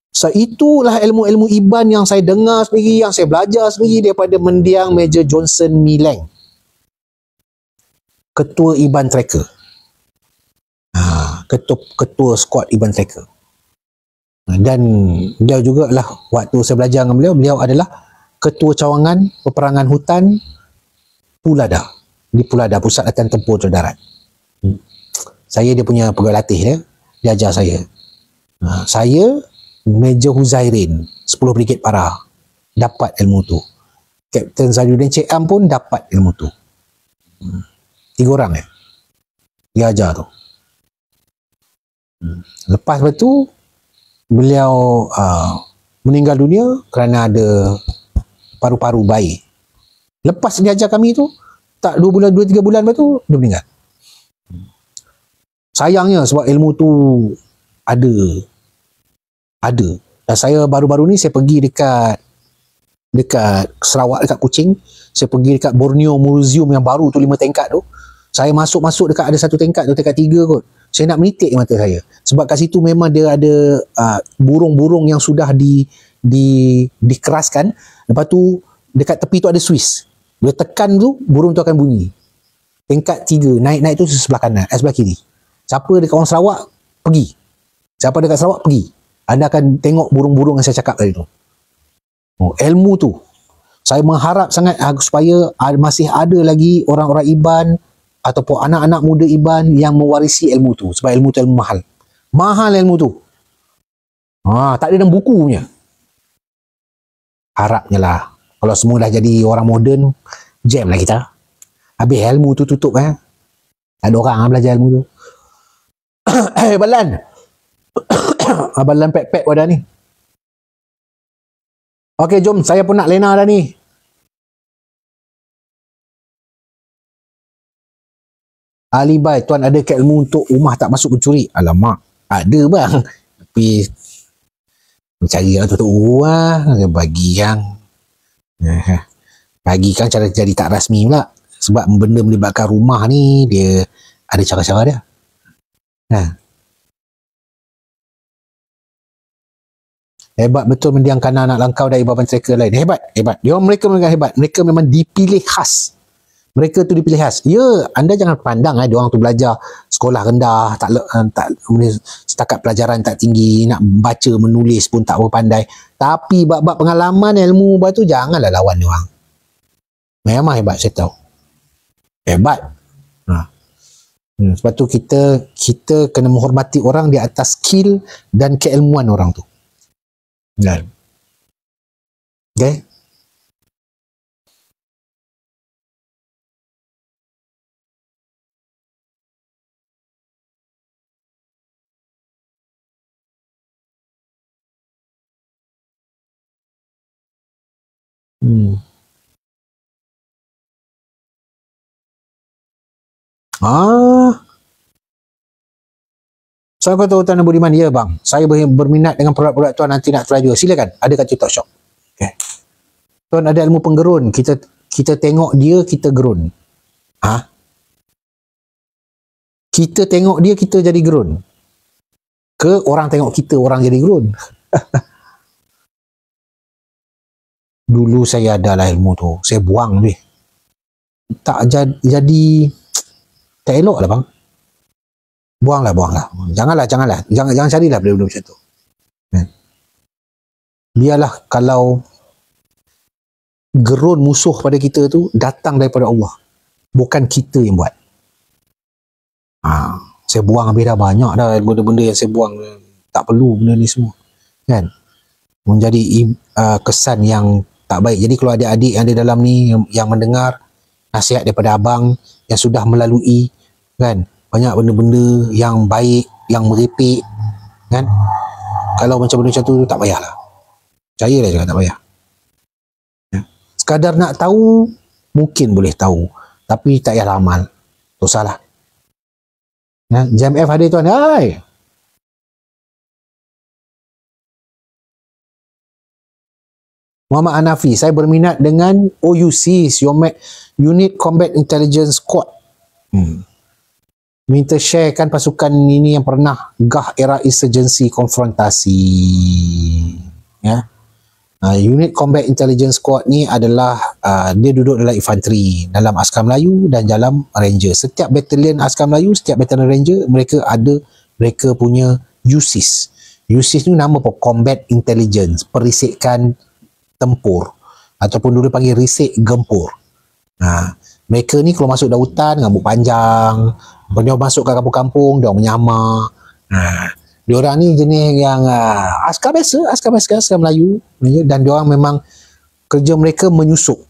So itulah ilmu-ilmu Iban yang saya dengar sendiri, yang saya belajar sendiri daripada mendiang Major Johnson Mileng, Ketua Iban Tracker. Ketua squad Iban Tracker. Dan beliau juga lah, waktu saya belajar dengan beliau adalah Ketua Cawangan Peperangan Hutan Pulada. Di Pulada, Pusat Latihan Tempur Darat. Saya dia punya pegawai latih dia ajar saya. Saya, Major Huzairin, 10 Brigade Para, dapat ilmu tu. Kapten Zainuddin Cik Am pun dapat ilmu tu. 3 orang dia ajar tu. Lepas tu beliau meninggal dunia kerana ada paru-paru bayi. Lepas dia ajar kami tu, tak 2 bulan, 2-3 bulan lepas tu, dia meninggal. Sayangnya sebab ilmu tu ada. Dan saya baru-baru ni saya pergi dekat Sarawak, dekat Kuching. Saya pergi dekat Borneo Museum yang baru tu, 5 tingkat tu. Saya masuk dekat ada 1 tingkat tu, tingkat 3 kot. Saya nak menitik mata saya. Sebab kat situ memang dia ada burung-burung yang sudah dikeraskan. Lepas tu dekat tepi tu ada Swiss. Bila tekan tu, burung tu akan bunyi. Tingkat 3, naik tu sebelah kanan, sebelah kiri. Siapa dekat orang Sarawak, pergi. Siapa dekat Sarawak, pergi. Anda akan tengok burung-burung yang saya cakap tadi tu. Ilmu tu. Saya mengharap sangat supaya masih ada lagi orang-orang Iban ataupun anak-anak muda Iban yang mewarisi ilmu tu. Sebab ilmu tu ilmu mahal. Mahal ilmu tu. Tak ada dalam buku punya. Harapnya lah. Kalau semua dah jadi orang moden, jam lah kita. Habis ilmu tu tutup Tak ada orang belajar ilmu tu. Balan. Balan pek-pek wadah ni. Okey, jom. Saya pun nak lena dah ni. Alibai, tuan ada ke ilmu untuk rumah tak masuk pencuri? Alamak, ada bang. Tapi mencari yang tu lah. Bagi kan cara jadi tak rasmi pula. Sebab benda melibatkan rumah ni, dia ada cara-cara dia. Hebat betul mendiamkan anak langkau dari beban tracker lain. Hebat. Mereka hebat. Mereka memang dipilih khas. Mereka tu dipilih khas. Ya, anda jangan pandang diorang tu belajar sekolah rendah, tak setakat pelajaran tak tinggi, nak baca menulis pun tak berapa pandai. Tapi bab pengalaman ilmu tu janganlah lawan diorang. Memang hebat, saya tahu. Hebat. Sebab tu kita kena menghormati orang di atas skill dan keilmuan orang tu. Okay? So, aku tahu Tuan Budiman, ya bang, saya berminat dengan produk-produk Tuan, nanti nak try juga. Silakan, ada kat TikTok Shop. Okay. Tuan ada ilmu penggerun, kita tengok dia, kita gerun. Kita tengok dia, kita jadi gerun. Ke orang tengok kita, orang jadi gerun? Dulu saya adalah ilmu tu, saya buang lebih. Tak jadi tak elok lah bang. Buanglah. Jangan carilah benda-benda macam tu. Biarlah kalau gerun musuh pada kita tu datang daripada Allah. Bukan kita yang buat. Saya buang habis dah banyak dah benda-benda yang saya buang. Tak perlu benda ni semua. Kan? Menjadi kesan yang tak baik. Jadi kalau adik-adik yang ada dalam ni yang mendengar nasihat daripada abang yang sudah melalui, kan, banyak benda-benda yang baik, yang merepek, kan, kalau macam benda macam tu tak payahlah. Percayalah jangan, tak payah. Sekadar nak tahu mungkin boleh tahu, tapi tak payah amal. Dosahlah. JMF hadir tuan. Hai. Muhammad Hanafi, saya berminat dengan OUC, Unit Combat Intelligence Squad. Minta sharekan pasukan ini yang pernah gah era insurgency konfrontasi. Unit Combat Intelligence Squad ni adalah dia duduk dalam infanteri, dalam Askar Melayu dan dalam Ranger. Setiap batalion Askar Melayu, setiap batalion Ranger, mereka punya USIS. USIS ni nama apa? Combat Intelligence, perisikan tempur, ataupun dulu panggil risik gempur. Mereka ni kalau masuk dalam hutan, rambut panjang, dia masuk ke kampung-kampung, dia menyamar. Diorang ni jenis yang askar biasa, askar Melayu, dan diorang memang kerja mereka menyusup.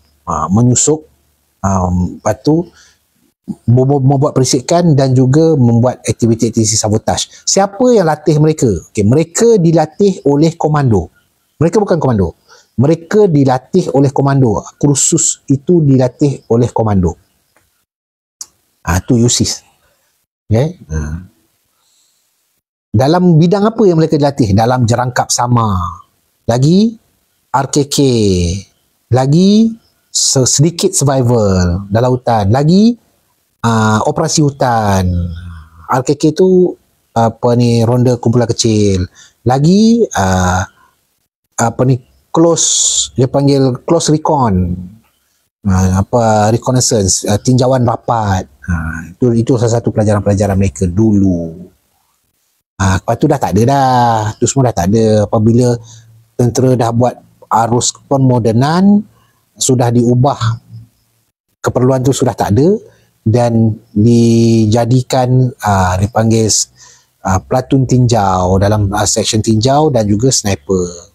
Lepas tu membuat perisikan dan juga membuat aktiviti-aktiviti sabotaj. Siapa yang latih mereka? Okay, mereka dilatih oleh komando. Mereka bukan komando. Mereka dilatih oleh komando. Kursus itu dilatih oleh komando. Itu USIS. Okay? Dalam bidang apa yang mereka dilatih? Dalam jerangkap sama. Lagi RKK. Lagi sedikit survival dalam hutan. Lagi operasi hutan. RKK tu ronda kumpulan kecil. Lagi close, dia panggil close recon. Reconnaissance, tinjauan rapat. Itu salah satu pelajaran-pelajaran mereka dulu. Lepas tu dah tak ada dah. Tu semua dah tak ada. Apabila tentera dah buat arus pemodernan, sudah diubah, keperluan tu sudah tak ada dan dijadikan dipanggil platoon tinjau dalam section tinjau dan juga sniper.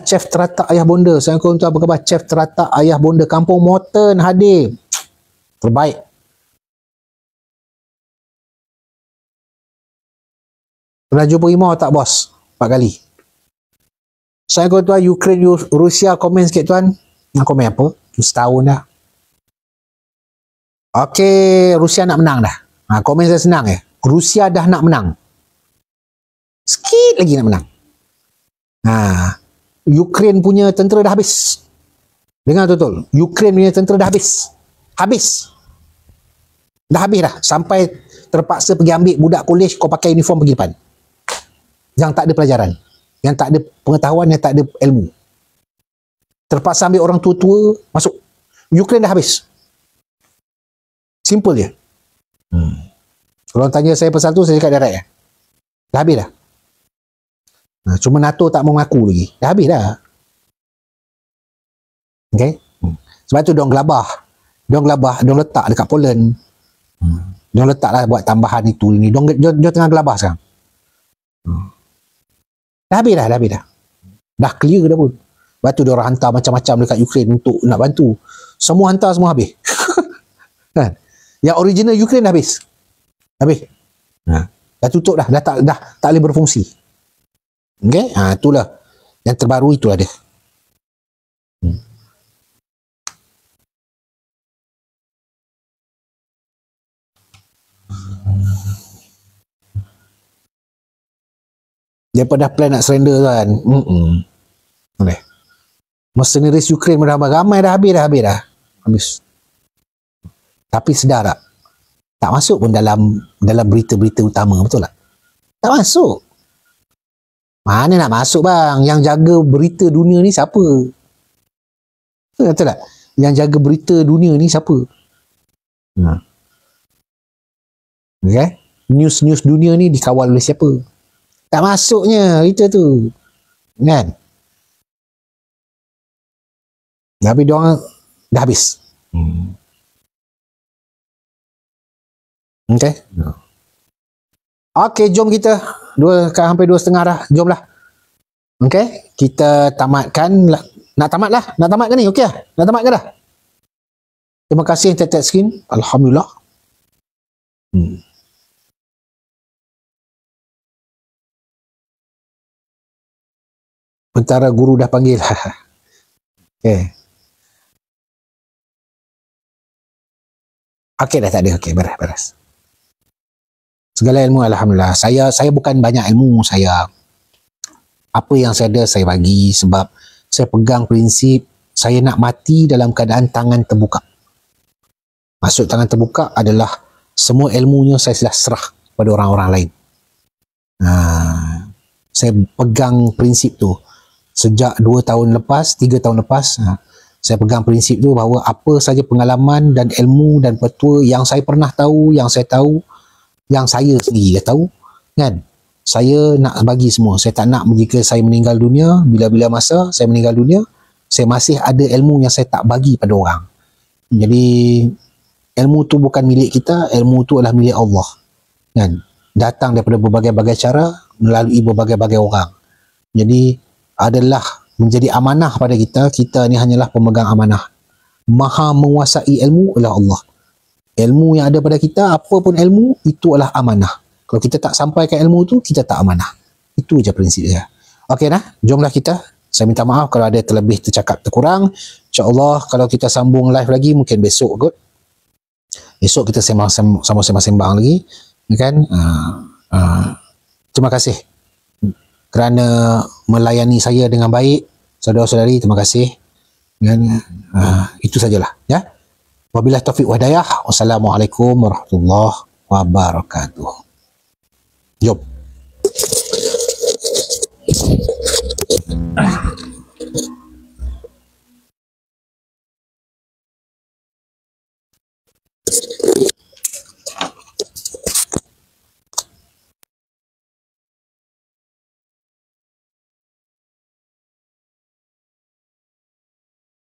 Chef Teratak Ayah Bonda. Assalamualaikum tuan, apa khabar? Chef Teratak Ayah Bonda, Kampung Moten hadir. Terbaik. Pernah jumpa rimau tak bos? 4 kali. Assalamualaikum tuan, Ukraine, Rusia, komen sikit tuan. Nak komen apa? Setahun dah. Okey, Rusia nak menang dah. Komen saya senang ya. Rusia dah nak menang. Sikit lagi nak menang. Ukraine punya tentera dah habis. Dengar betul. Ukraine punya tentera dah habis. Habis. Dah habis dah. Sampai terpaksa pergi ambil budak kolej, kau pakai uniform pergi depan. Yang tak ada pelajaran. Yang tak ada pengetahuan, yang tak ada ilmu. Terpaksa ambil orang tua-tua masuk. Ukraine dah habis. Simple je. Kalau tanya saya pasal tu, saya cakap direct ya. Dah habis dah. Cuma NATO tak mau mengaku lagi. Dah habis dah. Okay? Sebab tu diorang gelabah. Diorang letak dekat Poland. Diorang letak lah buat tambahan itu ini. Diorang tengah gelabah sekarang. Dah habis dah. Dah clear dah pun. Sebab tu diorang hantar macam-macam dekat Ukraine untuk nak bantu. Semua hantar, semua habis. Kan? Yang original Ukraine dah habis. Habis. Dah tutup dah. Dah tak boleh berfungsi. Okay? Itulah. Yang terbaru itulah dia. Dia dah plan nak surrender kan. Okay. Mercenaries Ukraine ramai dah habis dah. Habis. Tapi sedar tak? Tak masuk pun dalam berita-berita utama, betul tak? Tak masuk. Mana nak masuk bang? Yang jaga berita dunia ni siapa? Betul tak? Yang jaga berita dunia ni siapa? Okay? News dunia ni dikawal oleh siapa? Tak masuknya berita tu. Kan? Tapi diorang dah habis. Okay? Okay, jom kita. Hampir 2:30 dah. Jomlah. Okay? Kita tamatkan. Nak tamat ke ni? Okay lah? Nak tamat ke dah? Terima kasih yang tap screen. Alhamdulillah. Bentara guru dah panggil. Okay. Okay dah, tak ada. Okay, beres. Segala ilmu alhamdulillah. Saya bukan banyak ilmu saya. Apa yang saya ada saya bagi sebab saya pegang prinsip saya nak mati dalam keadaan tangan terbuka. Maksud tangan terbuka adalah semua ilmunya saya sudah serah pada orang-orang lain. Saya pegang prinsip tu. Sejak 2 tahun lepas, 3 tahun lepas, saya pegang prinsip tu bahawa apa saja pengalaman dan ilmu dan petua yang saya pernah tahu, yang saya tahu, yang saya sendiri dah tahu, kan? Saya nak bagi semua. Saya tak nak jika saya meninggal dunia, bila-bila masa saya meninggal dunia, saya masih ada ilmu yang saya tak bagi pada orang. Jadi ilmu tu bukan milik kita, ilmu tu adalah milik Allah. Kan? datang daripada berbagai-bagai cara melalui berbagai-bagai orang. Jadi adalah menjadi amanah pada kita. Kita ni hanyalah pemegang amanah. Maha menguasai ilmu adalah Allah. Ilmu yang ada pada kita, apa pun ilmu, itu adalah amanah. Kalau kita tak sampaikan ilmu tu, kita tak amanah. Itu je prinsip dia. Okey dah, jomlah kita. Saya minta maaf kalau ada terlebih, tercakap, terkurang. InsyaAllah kalau kita sambung live lagi, mungkin besok kot. Esok kita sembang-sembang lagi. Kan? Terima kasih kerana melayani saya dengan baik. Saudara-saudari, terima kasih. Dan itu sajalah. Ya. Wabillahi taufiq wa hidayah. Wassalamualaikum warahmatullahi wabarakatuh. Jom.